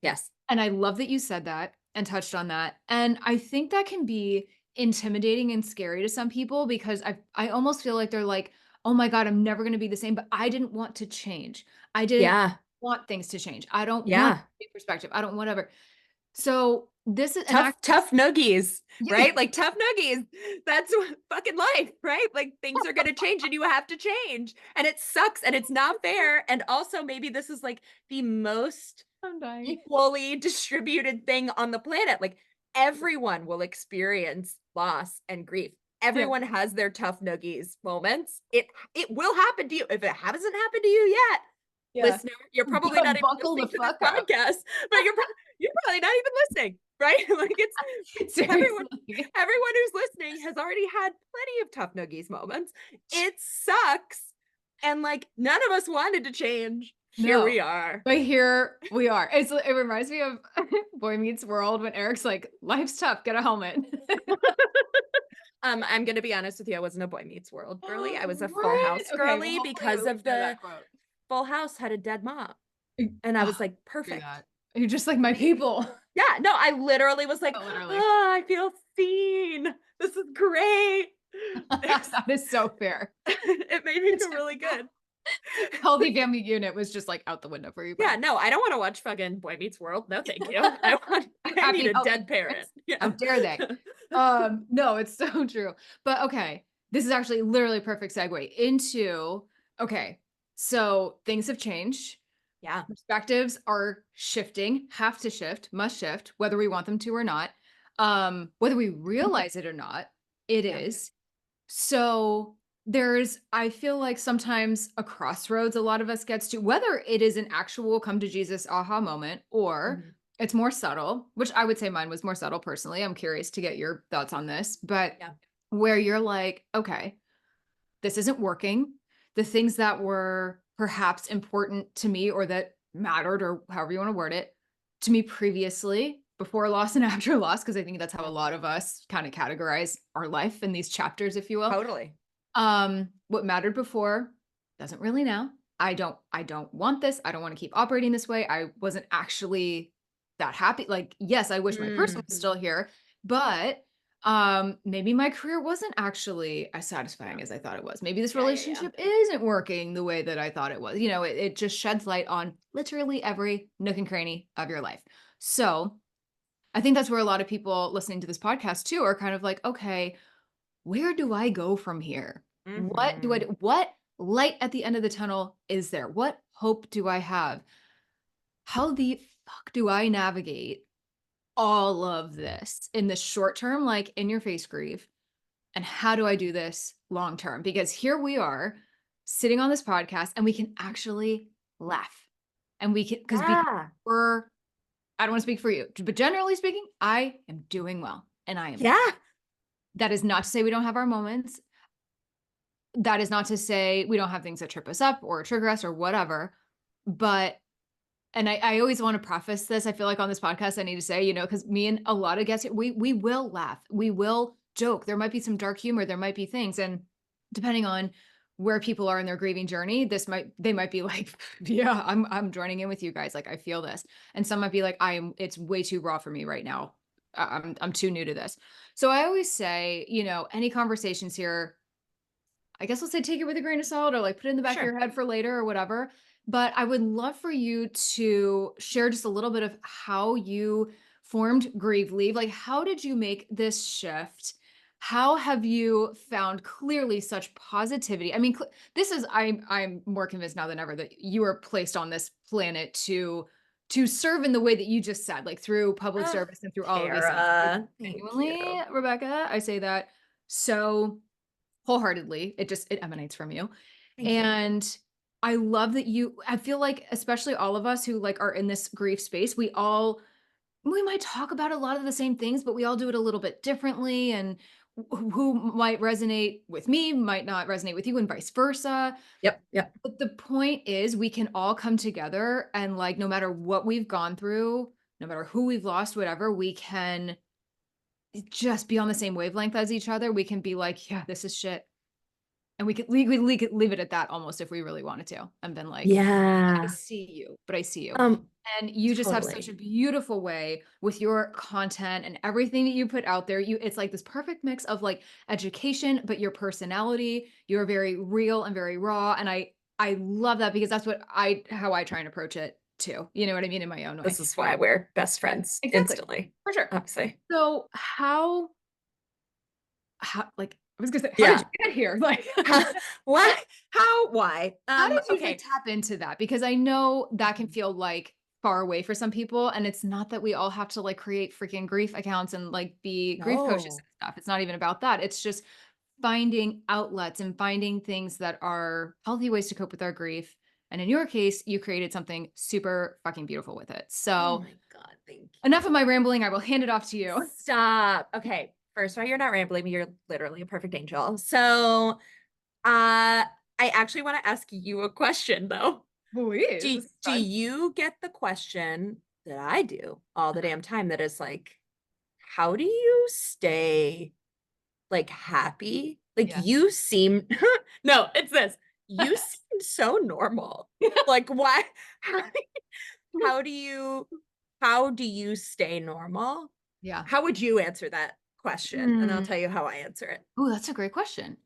Yes. And I love that you said that and touched on that. And I think that can be intimidating and scary to some people because I almost feel like they're like, "Oh my god, I'm never going to be the same, but I didn't want to change. I didn't Yeah. want things to change. I don't want Yeah. a perspective. I don't whatever." So this is and I Tough noogies, yeah, right? Like tough noogies. That's fucking life, right? Like things are going to change and you have to change. And it sucks and it's not fair. And also maybe this is like the most I'm dying. equally distributed thing on the planet. Like everyone will experience loss and grief. Yeah. Everyone has their tough noogies moments. It will happen to you. If it hasn't happened to you yet, Yeah. listener, you're probably not even Buckle the listening to this fuck up. podcast, but you're probably not even listening, right? Like it's everyone Seriously. everyone who's listening has already had plenty of tough noogies moments. It sucks. And like none of us wanted to change. Here No. we are. But here we are. It reminds me of Boy Meets World when Eric's like, "Life's tough, get a helmet." I'm gonna be honest with you, I wasn't a Boy Meets World girly. I was a Full What? House Okay, well, girly hopefully you at because least of know that quote. Full House had a dead mom. And I was like, Do perfect. that. You're just like my people. Yeah, no, I literally was like, Literally. oh, I feel seen. This is great. That is so fair. It made me feel really good. Healthy family unit was just like out the window for you. Yeah, no, I don't want to watch fucking Boy Meets World. No, thank you. I need a dead parent. Yeah. How dare they? No, it's so true. But okay, this is actually literally a perfect segue into okay, so things have changed. Yeah. Perspectives are shifting, have to shift, must shift, whether we want them to or not. Whether we realize it or not, it Yeah. is. So there's, I feel like sometimes a crossroads a lot of us gets to, whether it is an actual come to Jesus aha moment or Mhm. it's more subtle, which I would say mine was more subtle personally. I'm curious to get your thoughts on this, but Yeah. where you're like, okay, this isn't working. The things that were perhaps important to me or that mattered or however you want to word it to me previously before loss and after loss, because I think that's how a lot of us kind of categorize our life in these chapters, if you will. Totally. What mattered before doesn't really now. I don't want this. I don't want to keep operating this way. I wasn't actually that happy. Like, yes, I wish my person was Mhm. still here, but maybe my career wasn't actually as satisfying Yeah. as I thought it was. Maybe this Yeah, yeah, yeah. relationship isn't working the way that I thought it was. It just sheds light on literally every nook and cranny of your life. So I think that's where a lot of people listening to this podcast too are kind of like, okay, where do I go from here? What do I Mhm. do? What light at the end of the tunnel is there? What hope do I have? How the fuck do I navigate all of this in the short term, like in your face grief? And how do I do this long term? Because here we are sitting on this podcast and we can actually laugh. And we can, because Yeah. we're, I don't want to speak for you, but generally speaking, I am doing well and I am fine. Yeah. That is not to say we don't have our moments. That is not to say we don't have things that trip us up or trigger us or whatever. But, and I always want to preface this. I feel like on this podcast, I need to say, because me and a lot of guests, we will laugh, we will joke. There might be some dark humor, there might be things, and depending on where people are in their grieving journey, they might be like, yeah, I'm joining in with you guys. Like I feel this, and some might be like, it's way too raw for me right now. I'm too new to this. So I always say, any conversations here, I guess let's say take it with a grain of salt or like put it in the back of Sure. your head for later or whatever. But I would love for you to share just a little bit of how you formed Grieve Leave. Like, how did you make this shift? How have you found clearly such positivity? I mean, this is I'm more convinced now than ever that you were placed on this planet to serve in the way that you just said, like through public Oh, service and through all of these things. Like, Tara, thank genuinely, you. Rebecca, I say that so wholeheartedly. It emanates from you. Thank you. And I love that I feel like especially all of us who like are in this grief space, we might talk about a lot of the same things, but we all do it a little bit differently. And who might resonate with me might not resonate with you and vice versa. Yep. Yep. But the point is we can all come together and like no matter what we've gone through, no matter who we've lost, whatever, we can just be on the same wavelength as each other. We can be like, yeah, this is shit. And we could leave it at that almost if we really wanted to, and been like, "I Yeah. see you, but I see you." Um, And you just have such a totally. beautiful way with your content and everything that you put out there. It's like this perfect mix of like education, but your personality, you're very real and very raw. And I love that because that's how I try and approach it too. You know what I mean? In my own way. This is why we're best friends Exactly. instantly, For sure. obviously. So how like I was gonna say, how did Yeah. you get here? Like What? How? Why? how did you like Okay. tap into that? Because I know that can Mhm. feel like far away for some people. And it's not that we all have to like create freaking grief accounts and like be grief coaches No. and stuff. It's not even about that. It's just finding outlets and finding things that are healthy ways to cope with our grief. And in your case, you created something super fucking beautiful with it. Oh So my God, thank enough you. of my rambling. I will hand it off to you. Stop. Okay. First of all, you're not rambling. You're literally a perfect angel. So, I actually want to ask you a question though. Please. Do This is do fun. you get the question that I do all the damn time that is like, how do you stay like happy? Like Yeah. you seem no, it's this. You seem so normal. Like, why? How, how do you how do you stay normal? Yeah. How would you answer that question? And I'll Mm. tell you how I answer it. Oh, that's a great question.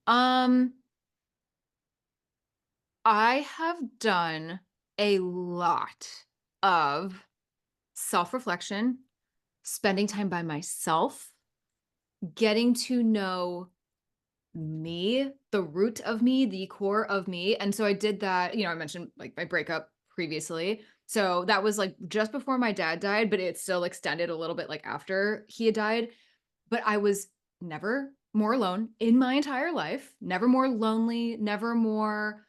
I have done a lot of self-reflection, spending time by myself, getting to know me, the root of me, the core of me. And so I did that, I mentioned like my breakup previously. So that was like just before my dad died, but it still extended a little bit like after he had died. But I was never more alone in my entire life, never more lonely, never more,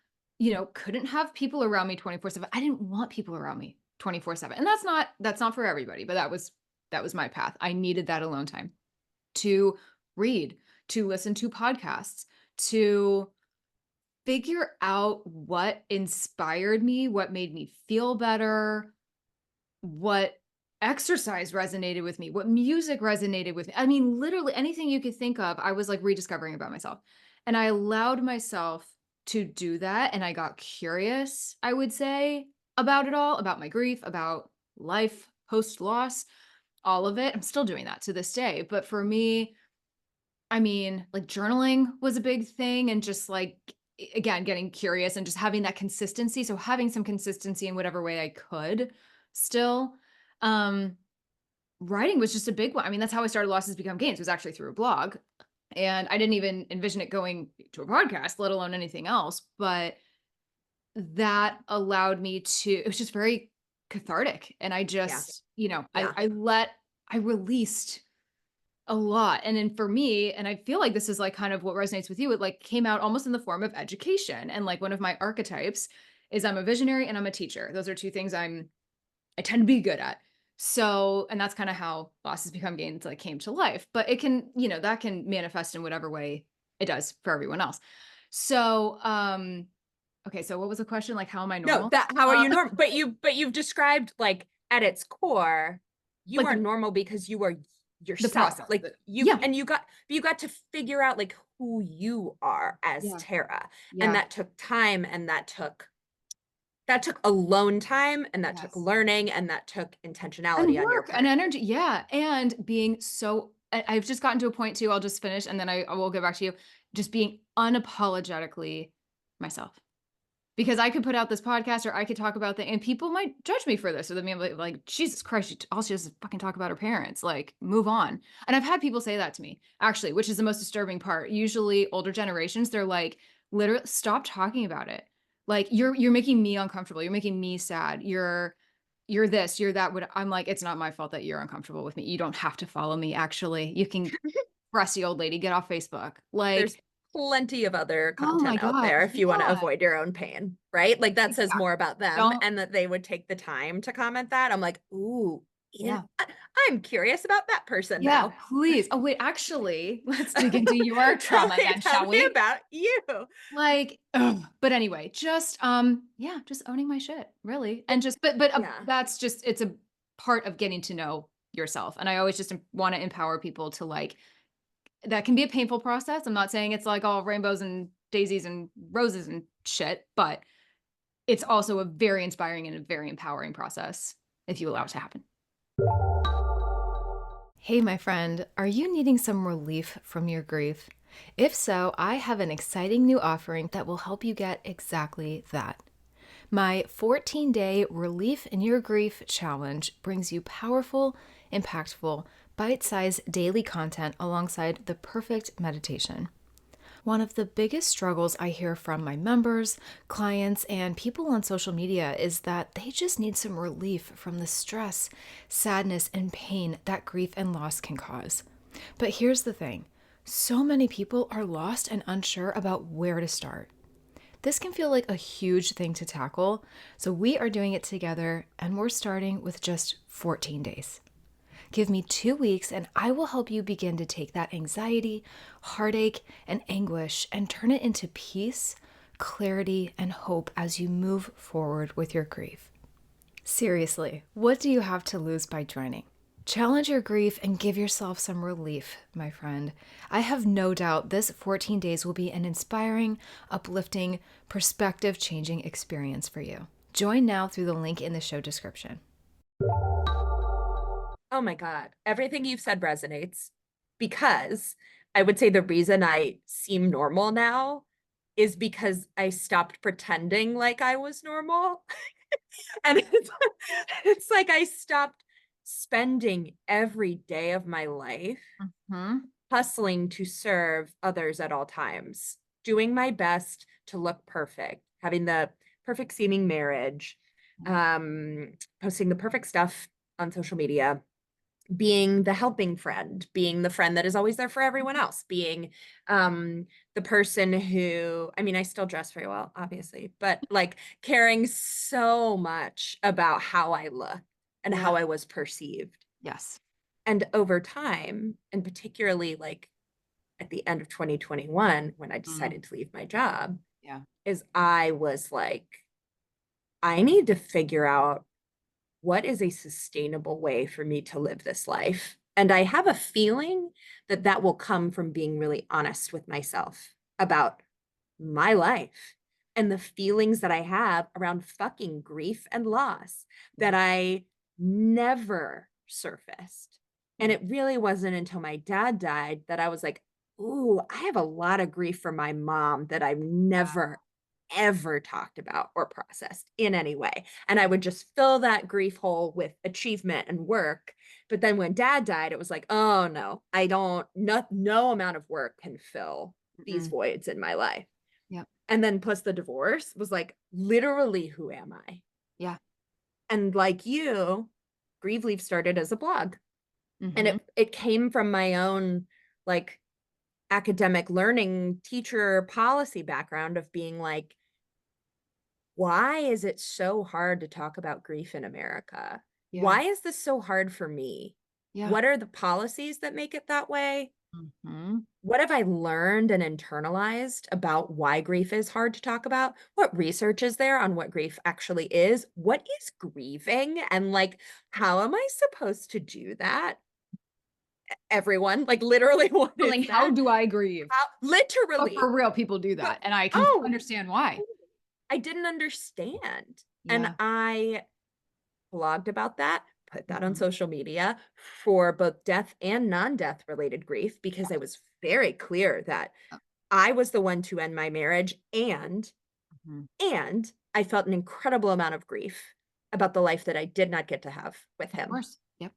couldn't have people around me 24/7. I didn't want people around me 24/7. And that's not for everybody, but that was my path. I needed that alone time to read, to listen to podcasts, to figure out what inspired me, what made me feel better, what exercise resonated with me, what music resonated with me. I mean, literally anything you could think of, I was like rediscovering about myself. And I allowed myself to do that. And I got curious, I would say, about it all, about my grief, about life post loss, all of it. I'm still doing that to this day. But for me, I mean, like journaling was a big thing and just like again getting curious and just having that consistency. So having some consistency in whatever way I could still. Um Writing was just a big one. I mean, that's how I started Losses Become Gains, was actually through a blog. And I didn't even envision it going to a podcast, let alone anything else. But that allowed me to, it was just very cathartic. And I Yeah. just, Yeah. I released a lot. And then for me, and I feel like this is like kind of what resonates with you, it like came out almost in the form of education. And like one of my archetypes is I'm a visionary and I'm a teacher. Those are two things I tend to be good at. So, and that's kind of how Losses Become Gains like came to life. But it can, that can manifest in whatever way it does for everyone else. So, okay, so what was the question? Like, how am I No, normal? that how are Uh, you normal? But you've described like at its core, you like are normal because you are the yourself. process. Like you Yeah. and you got to figure out like who you are as Yeah. Tara. And Yeah. that took time and that took alone time and that took Yes. learning and that took And intentionality on your work and part. energy. Yeah. And being so, I've just gotten to a point too. I'll just finish and then I will go back to you. Just being unapologetically myself. Because I could put out this podcast or I could talk about and people might judge me for this. Or they may be like, Jesus Christ, all she does is fucking talk about her parents. Like, move on. And I've had people say that to me, actually, which is the most disturbing part. Usually older generations, they're like, literally, stop talking about it. Like, you're making me uncomfortable. You're making me sad. You're this, you're that. What I'm like, it's not my fault that you're uncomfortable with me. You don't have to follow me, actually. You can crusty old lady, get off Facebook. There's Like, plenty of other oh my content out God. there if you want to Yeah. avoid your own pain, right? Like that says more Exactly. about them Don't, and that they would take the time to comment that. I'm like, ooh, yeah. I'm curious about that person Yeah, now. please. Oh, wait, actually, let's dig into your trauma again, Tell shall me we? about you. Like, ugh. But anyway, just yeah, just owning my shit, really. And just but Yeah. that's just it's a part of getting to know yourself. And I always just want to empower people to like that can be a painful process. I'm not saying it's like all rainbows and daisies and roses and shit, but it's also a very inspiring and a very empowering process if you allow it to happen. Hey, my friend, are you needing some relief from your grief? If so, I have an exciting new offering that will help you get exactly that. My 14-day Relief in Your Grief challenge brings you powerful, impactful, bite-sized daily content alongside the perfect meditation. One of the biggest struggles I hear from my members, clients, and people on social media is that they just need some relief from the stress, sadness, and pain that grief and loss can cause. But here's the thing, so many people are lost and unsure about where to start. This can feel like a huge thing to tackle, so we are doing it together and we're starting with just 14 days. Give me 2 weeks and I will help you begin to take that anxiety, heartache, and anguish and turn it into peace, clarity, and hope as you move forward with your grief. Seriously, what do you have to lose by joining? Challenge your grief and give yourself some relief, my friend. I have no doubt this 14 days will be an inspiring, uplifting, perspective changing experience for you. Join now through the link in the show description. Oh my God. Everything you've said resonates because I would say the reason I seem normal now is because I stopped pretending like I was normal. And it's like I stopped spending every day of my life hustling to serve others at all times, doing my best to look perfect, having the perfect seeming marriage, posting the perfect stuff on social media, being the helping friend, being the friend that is always there for everyone else, being the person who, I mean, I still dress very well, obviously, but like caring so much about how I look and how I was perceived. Yes. And over time, and particularly like at the end of 2021, when I decided to leave my job, is I was like, I need to figure out what is a sustainable way for me to live this life. And I have a feeling that that will come from being really honest with myself about my life and the feelings that I have around fucking grief and loss that I never surfaced. And it really wasn't until my dad died that I was like, ooh, I have a lot of grief for my mom that I've never, ever talked about or processed in any way. And I would just fill that grief hole with achievement and work. But then when dad died, it was like, oh no, I don't, no amount of work can fill these voids in my life. Yep. And then plus the divorce was like, literally, who am I? Yeah. And like you, Grieve Leave started as a blog. And it came from my own like academic learning teacher policy background of being like, why is it so hard to talk about grief in America? Yeah. Why is this so hard for me? Yeah. What are the policies that make it that way? Mm-hmm. What have I learned and internalized about why grief is hard to talk about? What research is there on what grief actually is? What is grieving? And like, how am I supposed to do that? Everyone, like literally, what is Like, that? how do I grieve? Literally. For real, people do that. And I can understand why. I didn't understand. Yeah. And I blogged about that, put that on social media for both death and non-death related grief, because I was very clear that I was the one to end my marriage and I felt an incredible amount of grief about the life that I did not get to have with him. Of course. Yep.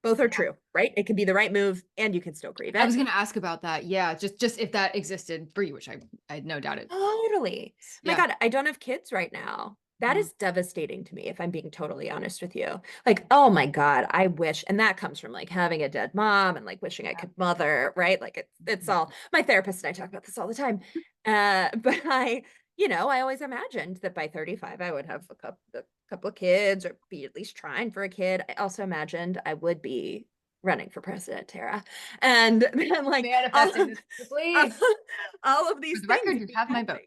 Both are true, right? It can be the right move and you can still grieve it. I was going to ask about that. Yeah. Just if that existed for you, which I had no doubt it. Totally. My God, I don't have kids right now. That is devastating to me, if I'm being totally honest with you. Like, oh my God, I wish, and that comes from like having a dead mom and like wishing I could mother, right? Like it's all, my therapist and I talk about this all the time. But I always imagined that by 35, I would have a couple of kids or be at least trying for a kid. I also imagined I would be running for president, Tara. And then like manifesting this, please. All of these For the record, things you have my vote.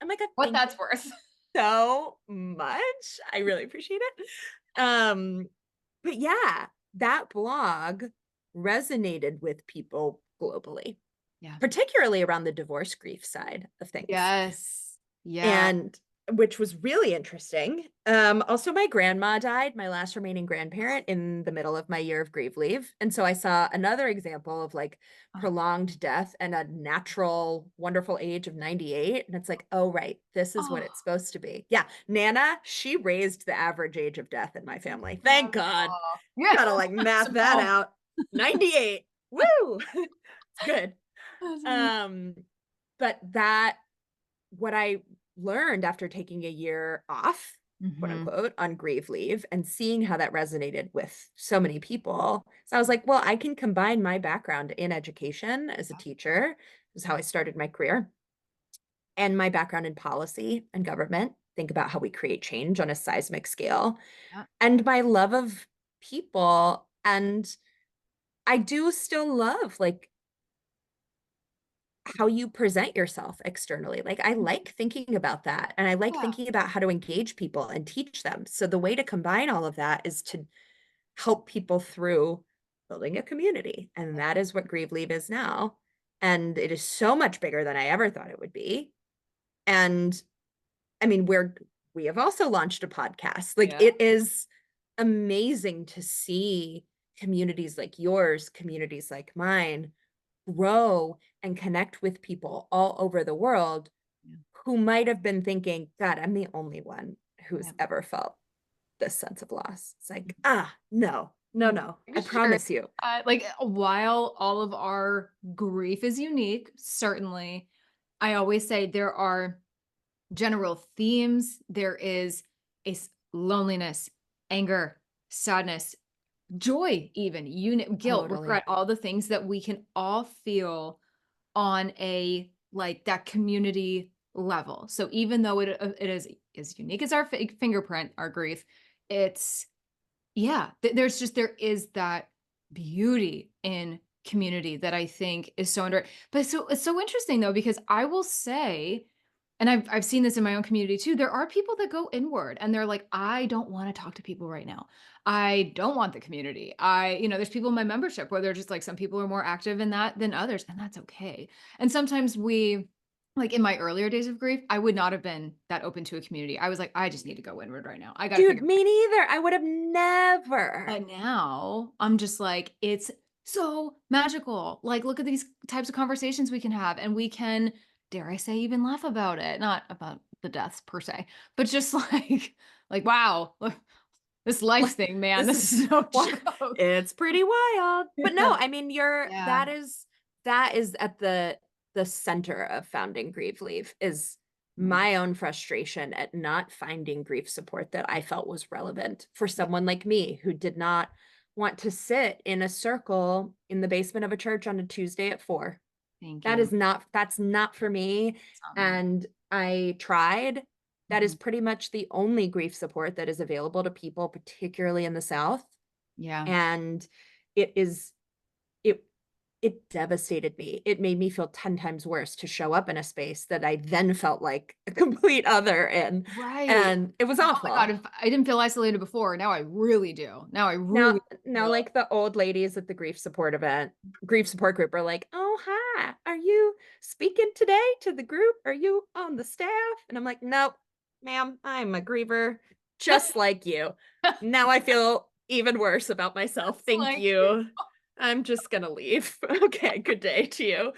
Oh my God, what that's worth. So much. I really appreciate it. But yeah, that blog resonated with people globally. Yeah. Particularly around the divorce grief side of things. Yes. Yeah. And which was really interesting. Also, my grandma died, my last remaining grandparent, in the middle of my year of grief leave. And so I saw another example of like prolonged death and a natural, wonderful age of 98. And it's like, oh, right, this is what it's supposed to be. Yeah. Nana, she raised the average age of death in my family. Thank God. You gotta like math that out. 98. Woo! It's good. But what I learned after taking a year off, quote unquote, on grief leave and seeing how that resonated with so many people. So I was like, well, I can combine my background in education as a teacher, is how I started my career, and my background in policy and government, think about how we create change on a seismic scale, and my love of people. And I do still love like how you present yourself externally. Like I like thinking about that. And I like thinking about how to engage people and teach them. So the way to combine all of that is to help people through building a community. And that is what Grieve Leave is now. And it is so much bigger than I ever thought it would be. And I mean, we have also launched a podcast. Like Yeah. it is amazing to see communities like yours, communities like mine grow and connect with people all over the world Yeah. who might have been thinking, God, I'm the only one who's Yeah. ever felt this sense of loss. It's like, Mhm. no, no, no. I Sure. promise you. Like while all of our grief is unique, certainly, I always say there are general themes. There is loneliness, anger, sadness, joy, even guilt, Totally. regret, all the things that we can all feel on a like that community level. So even though it is as unique as our fingerprint, our grief, it's yeah, there is that beauty in community that I think is so under but it's so interesting though, because I will say, and I've seen this in my own community too, there are people that go inward and they're like, I don't want to talk to people right now. I don't want the community. There's people in my membership where they're just like some people are more active in that than others, and that's okay. And sometimes like in my earlier days of grief, I would not have been that open to a community. I was like, I just need to go inward right now. I got to Dude, figure. me neither. I would have never. But now I'm just like, it's so magical. Like, look at these types of conversations we can have, and we can, dare I say, even laugh about it. Not about the deaths per se, but just like, wow, look, this life thing, man, This is this is no why joke. it's pretty wild. But no, Yeah. I mean, Yeah. that is at the center of founding Grieve Leave is Mm. my own frustration at not finding grief support that I felt was relevant for Yeah. someone like me who did not want to sit in a circle in the basement of a church on a Tuesday at 4. Thank That you. is not that's not for me. It's not me. And I tried. That is Mhm. pretty much the only grief support that is available to people, particularly in the South. Yeah. And it is it it devastated me. It made me feel 10 times worse to show up in a space that I then felt like a complete other in. Right. And it was Like, oh my God, awful. if I didn't feel isolated before, now I really do. Now I Now really now, feel like, the old ladies at the grief support group are like, "Oh, hi. Are you speaking today to the group? Are you on the staff?" And I'm like, "Nope, ma'am, I'm a griever just like you." Now I feel even worse about myself. Thank like, you. I'm just gonna leave. Okay, good day to you.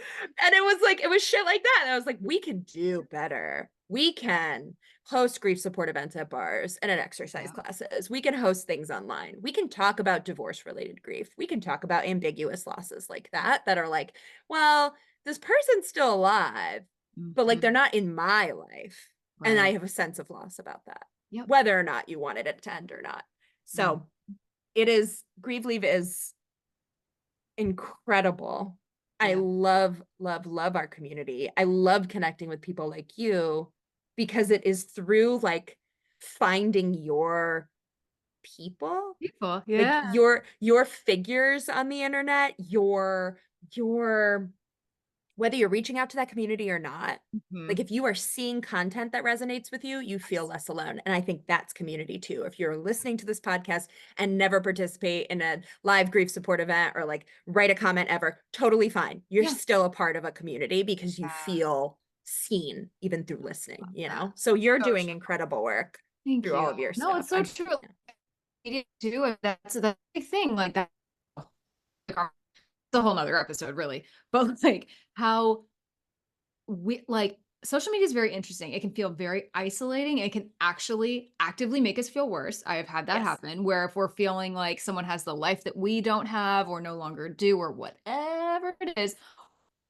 And it was like, it was shit like that. And I was like, we can do better. We can host grief support events at bars and at exercise yeah. classes. We can host things online. We can talk about divorce related grief. We can talk about ambiguous losses like that are like, well, this person's still alive, but like they're Mhm. not in my life. And I Right. have a sense of loss about that, Yep. whether or not you wanted it to end or not. Yeah. So it is, Grieve Leave is incredible. I Yeah. love, love, love our community. I love connecting with people like you because it is through like finding your people, People. like Yeah. your figures on the internet, your whether you're reaching out to that community or not. Like Mhm. if you are seeing content that resonates with you, you feel Yes. less alone. And I think that's community too. If you're listening to this podcast and never participate in a live grief support event or like write a comment ever, totally fine. You're Yeah. still a part of a community because you Yeah. feel seen even through Love listening, that. So you're So doing true. incredible work Thank through all you. of your No, it's stuff. so true. Yeah. We didn't do it. That's the big thing. Like that. Like it's a whole nother episode, really. But like how we like social media is very interesting. It can feel very isolating. It can actually actively make us feel worse. I have had that Yes. happen where if we're feeling like someone has the life that we don't have or no longer do or whatever it is,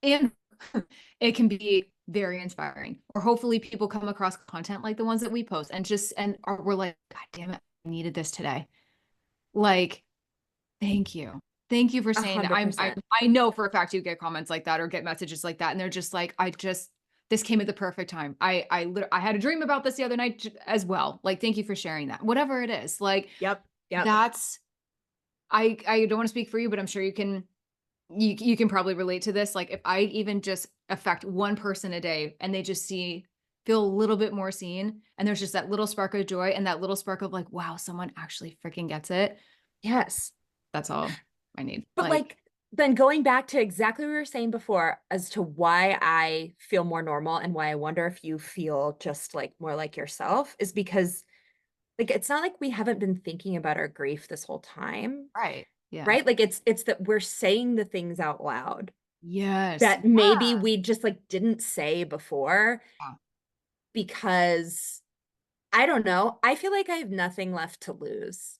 and it can be very inspiring. Or hopefully people come across content like the ones that we post and we're like, God damn it, I needed this today. Like, thank you. Thank you for A saying that. hundred percent. I know for a fact you get comments like that or get messages like that, and they're just like, this came at the perfect time. I had a dream about this the other night as well. Like, thank you for sharing that. Whatever it is, like Yep. Yep. that's I don't want to speak for you, but I'm sure you can probably relate to this. Like if I even just affect one person a day and they just feel a little bit more seen, and there's just that little spark of joy and that little spark of like, wow, someone actually freaking gets it. Yes. That's all I need. But like then going back to exactly what we were saying before as to why I feel more normal and why I wonder if you feel just like more like yourself is because like it's not like we haven't been thinking about our grief this whole time, right. Yeah. right? Like it's that we're saying the things out loud Yes. that maybe we just like didn't say before Yeah. because I don't know. I feel like I have nothing left to lose.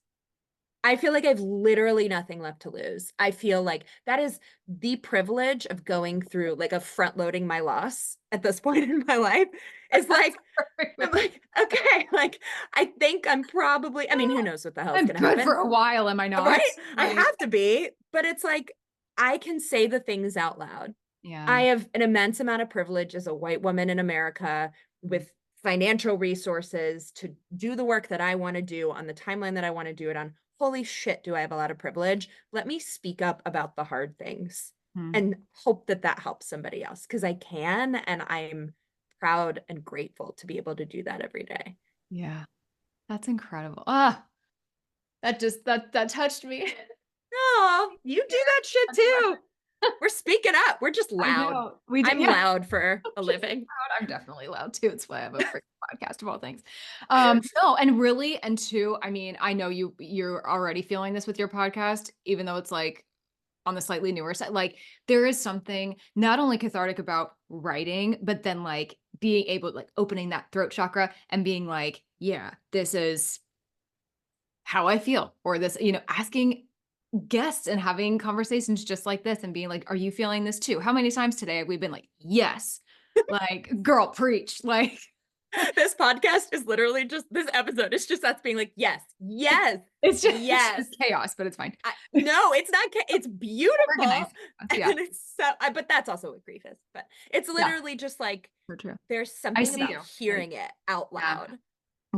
I feel like I've literally nothing left to lose. I feel like that is the privilege of going through like of front loading my loss at this point in my life. Is like I'm like, okay, like I think I'm probably, I mean, who knows what the hell is I'm gonna good for happen, a while, am I not? right? I Like, have to be, but it's like I can say the things out loud. yeah. I have an immense amount of privilege as a white woman in America with financial resources to do the work that I want to do on the timeline that I want to do it on. Holy shit, do I have a lot of privilege? Let me speak up about the hard things Hmm. and hope that that helps somebody else because I can. And I'm proud and grateful to be able to do that every day. Yeah. That's incredible. Ah, that touched me. Oh, you do that shit too. We're speaking up. We're just I loud. know. We do. I'm Yeah. loud for a living. I'm definitely loud too. It's why I have a freaking podcast of all things. No, and really, and two, I mean, I know you're already feeling this with your podcast, even though it's like on the slightly newer side. Like there is something not only cathartic about writing, but then like being able like opening that throat chakra and being like, yeah, this is how I feel, or this, asking guests and having conversations just like this and being like, are you feeling this too? How many times today have we been like, yes, like girl, preach, like This podcast is literally just this episode. It's just us being like, yes, yes, it's yes. just chaos, but it's fine. No, it's not. It's beautiful. Organized. Yeah. And it's so, but that's also what grief is. But it's Yeah, literally just like for true. there's I something see about you. hearing it out Yeah. loud that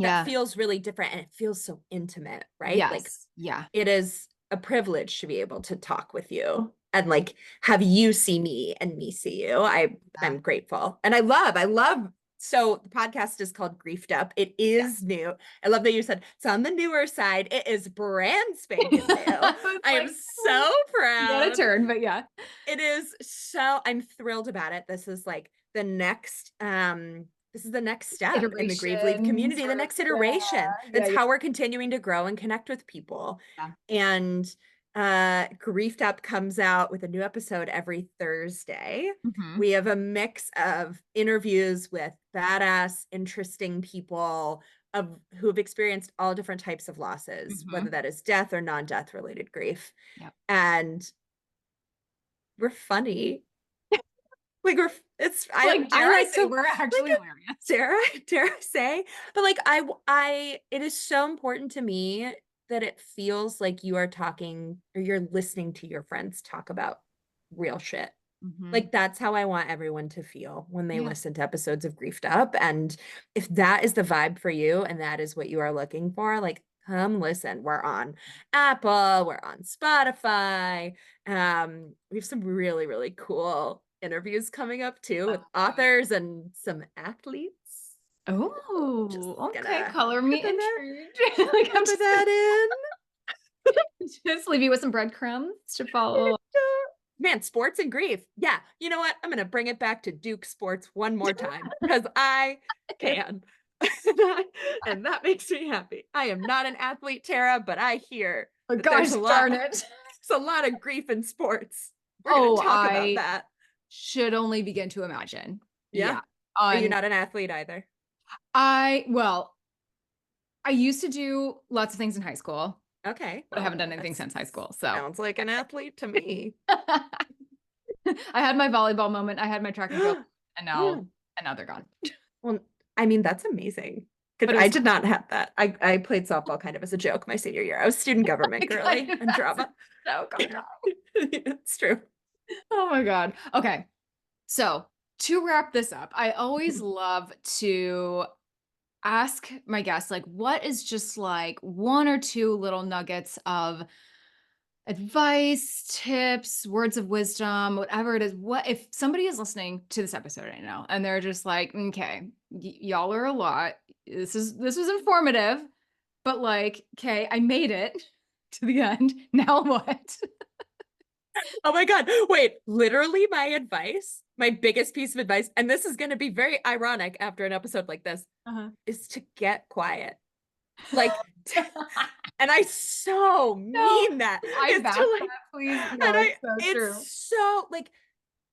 Yeah. feels really different and it feels so intimate, right? Like Yes. Yeah. it is a privilege to be able to talk with you and like have you see me and me see you. Yeah. I'm grateful. And I love so the podcast is called Griefed Up. It is new. I love that you said it's on the newer side. It is brand spanking new. I am so You got a proud. turn, but yeah. It is so I'm thrilled about it. This is like the next this is the next step in the Grieve Leave Iteration community, the sort of. next Yeah. iteration. Yeah. It's Yeah. how we're continuing to grow and connect with people. Yeah. And Griefed Up comes out with a new episode every Thursday. Mhm. We have a mix of interviews with badass, interesting people of who have experienced all different types of losses, whether Mhm. that is death or non-death related grief. Yeah. And we're funny. Like it's Like, I dare I like say to we're actually like hilarious. dare I say, but like I it is so important to me that it feels like you are talking or you're listening to your friends talk about real shit. Mhm. Like that's how I want everyone to feel when they Yeah. listen to episodes of Griefed Up. And if that is the vibe for you and that is what you are looking for, like come listen. We're on Apple, we're on Spotify. We have some really, really cool interviews coming up too with authors and some athletes. Just Oh, okay. gonna Color put me them there, intrigued. Like I'm put that just leave you with some breadcrumbs to in. follow. Man, sports and grief. Yeah. You know what? I'm going to bring it back to Duke sports one more time because I can. And that makes me happy. I am not an athlete, Tara, but I hear Oh, that there's gosh a lot, darn it. there's a lot of grief in sports. We're going Oh, to talk about I that. should only begin to imagine. Yeah. Yeah. Are you On not an athlete either? well, I used to do lots of things in high school, Okay. but I Well, haven't done anything that since high school. So sounds like an athlete to me. I had my volleyball moment, I had my track and field, and now they're gone. Well, I mean, that's amazing. But it I was did not have that. I played softball kind of as a joke my senior year. I was student government girly and drama. so god. It's true. Oh my god. Okay. So, to wrap this up, I always love to ask my guests like what is just like one or two little nuggets of advice, tips, words of wisdom, whatever it is. What if somebody is listening to this episode right now and they're just like, okay, y'all are a lot. This was informative, but like, okay, I made it. to the end. Now what? Oh my God. Wait, literally my advice, my biggest piece of advice, and this is going to be very ironic after an episode like this, Uh-huh. is to get quiet. Like, and I so No, mean that. I It's back to that, like, please. No, and it's so true. it's so like,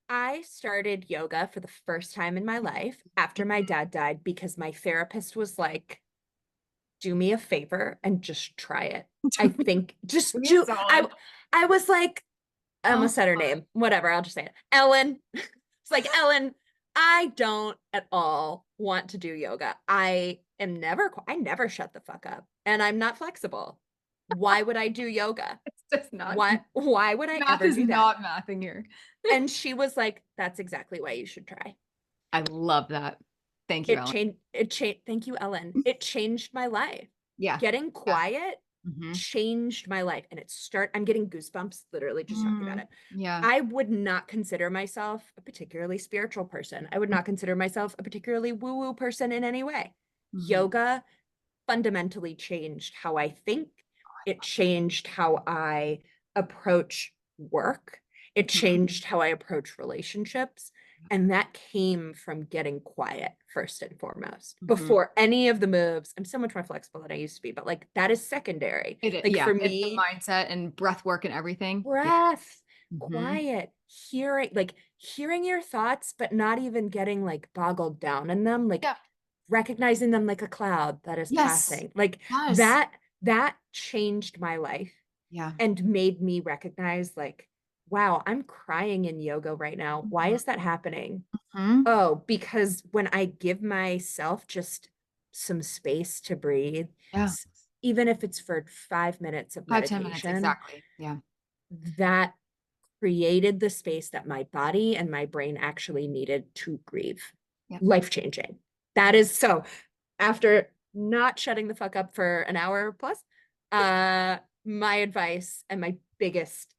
I started yoga for the first time in my life after my Mhm. dad died because my therapist was like, do me a favor and just try it. I Do me think do just me a do solid. I was like, I Oh, almost said her name. Whatever, I'll just say it. Ellen. It's like, Ellen, I don't at all want to do yoga. I never shut the fuck up and I'm not flexible. Why would I do yoga? it's just not Why would I math ever is do that? not mathing here. And she was like, that's exactly why you should try. I love that. Thank you, Ellen. It changed. Thank you, Ellen. It changed my life. Yeah. Getting Yeah. quiet Mhm. changed my life. And I'm getting goosebumps literally just talking about Mm, it. yeah. I would not consider myself a particularly spiritual person. I would not consider myself a particularly woo-woo person in any way. Mhm. Yoga fundamentally changed how I think. It changed how I approach work. It Mhm. changed how I approach relationships. And that came from getting quiet first and foremost. Mhm. Before any of the moves, I'm so much more flexible than I used to be, but like that is secondary. Like Yeah, for it's the me, mindset and breath work and everything. Yeah. breath, Mhm. quiet, hearing your thoughts, but not even getting like boggled down in them, like Yeah. recognizing them like a cloud that is Yes. passing. Like Yes. that changed my life Yeah. and made me recognize like, wow, I'm crying in yoga right now. Why Mhm. is that happening? Mhm. Oh, because when I give myself just some space to breathe, Yeah. s- even if it's for 5 minutes of 5, 10 minutes, meditation, exactly. Yeah. that created the space that my body and my brain actually needed to grieve. Yep. Life changing. That is so. After not shutting the fuck up for an hour plus, my advice and my biggest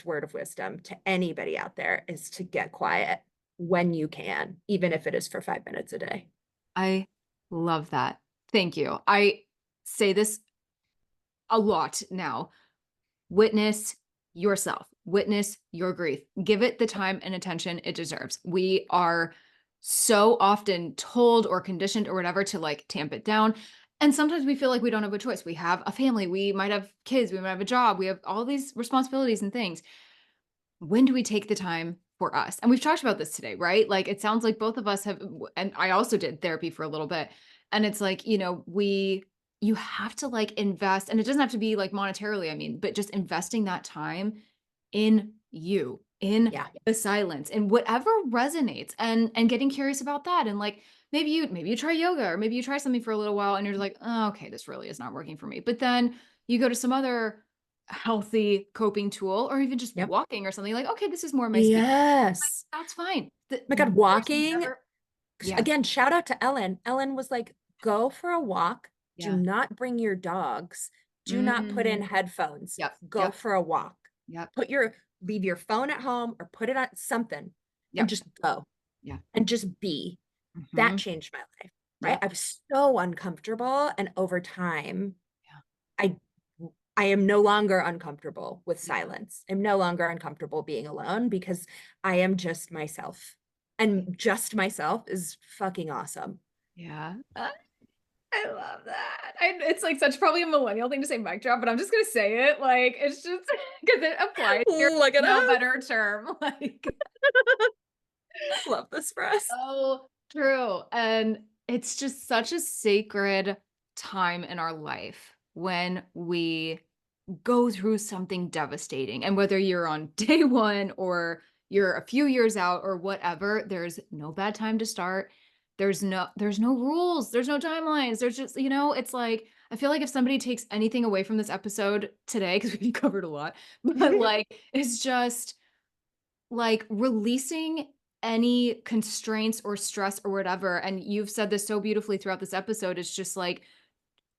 word of wisdom to anybody out there is to get quiet when you can, even if it is for 5 minutes a day. I love that. Thank you. I say this a lot now. Witness yourself, witness your grief, give it the time and attention it deserves. We are so often told or conditioned or whatever to like tamp it down. And sometimes we feel like we don't have a choice. We have a family, we might have kids, we might have a job, we have all these responsibilities and things. When do we take the time for us? And we've talked about this today, right? Like it sounds like both of us have, and I also did therapy for a little bit. And it's like, you have to like invest, and it doesn't have to be like monetarily, I mean, but just investing that time in you, in Yeah. the silence, and whatever resonates, and getting curious about that. And like maybe you try yoga, or maybe you try something for a little while and you're just like, oh, okay, this really is not working for me. But then you go to some other healthy coping tool, or even just Yep. walking or something like, okay, this is more my speed. Like, Yes. that's fine. Oh my God, There's walking. never, yeah. Again, shout out to Ellen. Ellen was like, go for a walk. Do Yeah. not bring your dogs. Do not put in Mm, headphones. yep. Go Yep. for a walk. Yep. Leave your phone at home or put it on something and Yep. just go Yeah. and just be. That Hmm. changed my life, right? Yep. I was so uncomfortable. And over time, Yeah. I I am no longer uncomfortable with Yeah. silence. I'm no longer uncomfortable being alone because I am just myself. And just myself is fucking awesome. Yeah. I love that. It's like such probably a millennial thing to say mic drop, but I'm just gonna say it. Like it's just because it applies here. Look at No us. better term. Like Love this for us. so true. And it's just such a sacred time in our life when we go through something devastating. And whether you're on day one or you're a few years out or whatever, there's no bad time to start. There's no rules, there's no timelines. There's just, it's like I feel like if somebody takes anything away from this episode today, because we've covered a lot, but like it's just like releasing any constraints or stress or whatever. And you've said this so beautifully throughout this episode. It's just like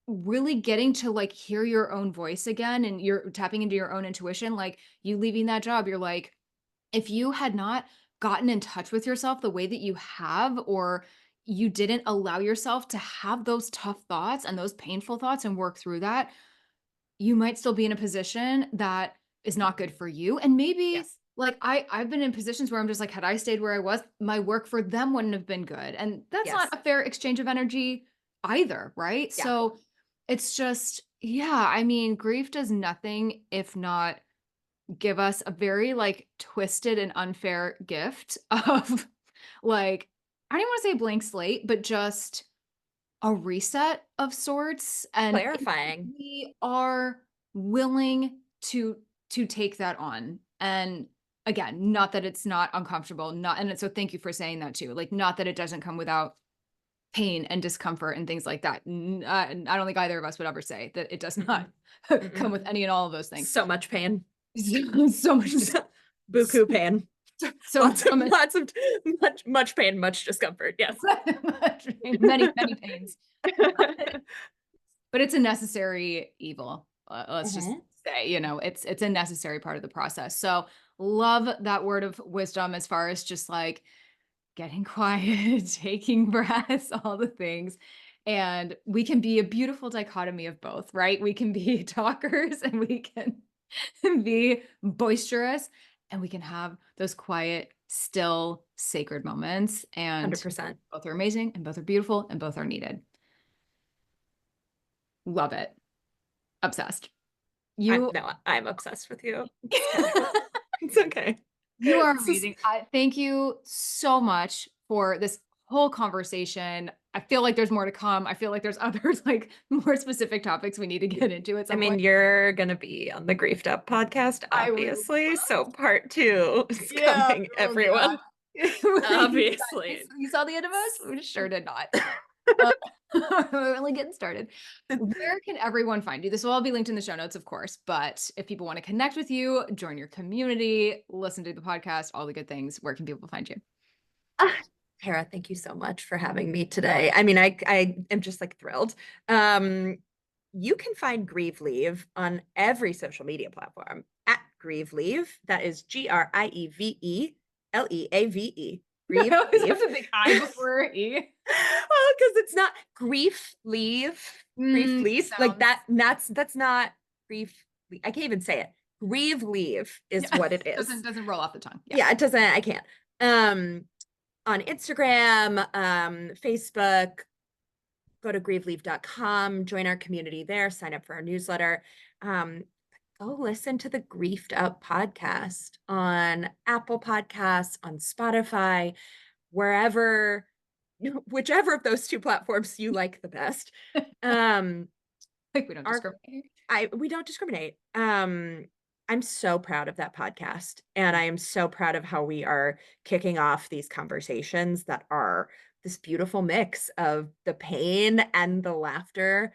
really getting to like hear your own voice again, and you're tapping into your own intuition. Like you leaving that job, you're like, if you had not gotten in touch with yourself the way that you have, or you didn't allow yourself to have those tough thoughts and those painful thoughts and work through that, you might still be in a position that is not good for you. And maybe Yes. like I've been in positions where I'm just like, had I stayed where I was, my work for them wouldn't have been good. And that's not Yes. a fair exchange of energy either, right? Yeah. So it's just, yeah, I mean, grief does nothing if not give us a very like twisted and unfair gift of like, I don't even want to say a blank slate, but just a reset of sorts. And if Clarifying. we are willing to take that on, and again, not that it's not uncomfortable, not and so thank you for saying that too. Like, not that it doesn't come without pain and discomfort and things like that. I don't think either of us would ever say that it does not come Mm-mm. with any and all of those things. So much pain. So much, Buku pain. so much, Much pain, much discomfort. Yes. many pains. But it's a necessary evil. Let's just say, it's a necessary part of the process. So love that word of wisdom as far as just like getting quiet, taking breaths, all the things. And we can be a beautiful dichotomy of both, right? We can be talkers and we can be boisterous and we can have those quiet, still, sacred moments. And 100%. both are amazing and both are beautiful and both are needed. Love it. Obsessed. I'm obsessed with you. It's okay. You are amazing. Thank you so much for this whole conversation. I feel like there's more to come. I feel like there's others, like more specific topics we need to get into at some point. You're going to be on the Griefed Up podcast, obviously. So part 2 is coming, everyone. Obviously. You saw the end of us? We sure did not. We're only getting started. Where can everyone find you? This will all be linked in the show notes, of course, but if people want to connect with you, join your community, listen to the podcast, all the good things, where can people find you? Tara, thank you so much for having me today. I am just like thrilled. You can find Grieve Leave on every social media platform at Grieve Leave. That is GrieveLeave. Grieve Leave. Have a big I before E. Well, because it's not grief leave. Grief leave. Like that. That's not grief. I can't even say it. Grieve leave is what it is. Doesn't roll off the tongue. Yeah, it doesn't. I can't. On Instagram, Facebook, go to grieveleave.com, join our community there, sign up for our newsletter. Go listen to the Griefed Up podcast on Apple Podcasts, on Spotify, whichever of those 2 platforms you like the best. Like we don't discriminate. We don't discriminate. I'm so proud of that podcast. And I am so proud of how we are kicking off these conversations that are this beautiful mix of the pain and the laughter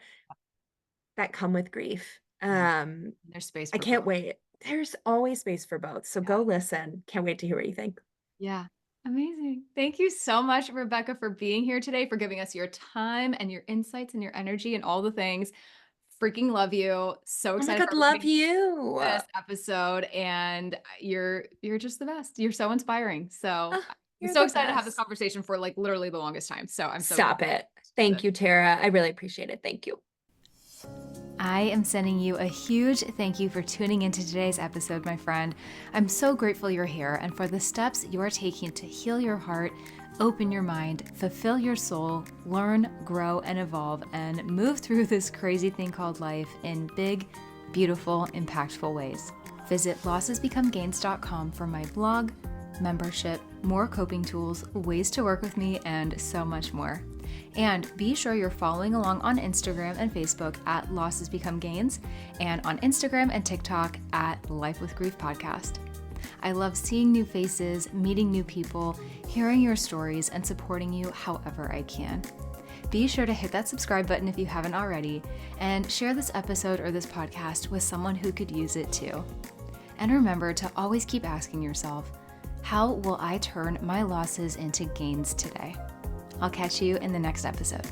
that come with grief. There's space. I can't wait. There's always space for both. So go listen. Can't wait to hear what you think. Yeah. Amazing. Thank you so much, Rebecca, for being here today, for giving us your time and your insights and your energy and all the things. Freaking love you. So excited. Oh my God, love you. This episode, and you're just the best. You're so inspiring. So I'm so excited to have this conversation for like literally the longest time. So I'm so Stop it. Thank you, Tara. I really appreciate it. Thank you. I am sending you a huge thank you for tuning into today's episode, my friend. I'm so grateful you're here and for the steps you are taking to heal your heart, open your mind, fulfill your soul, learn, grow, and evolve, and move through this crazy thing called life in big, beautiful, impactful ways. Visit lossesbecomegains.com for my blog, membership, more coping tools, ways to work with me, and so much more. And be sure you're following along on Instagram and Facebook at Losses Become Gains, and on Instagram and TikTok at Life with Grief Podcast. I love seeing new faces, meeting new people, hearing your stories, and supporting you however I can. Be sure to hit that subscribe button if you haven't already, and share this episode or this podcast with someone who could use it too. And remember to always keep asking yourself, how will I turn my losses into gains today? I'll catch you in the next episode.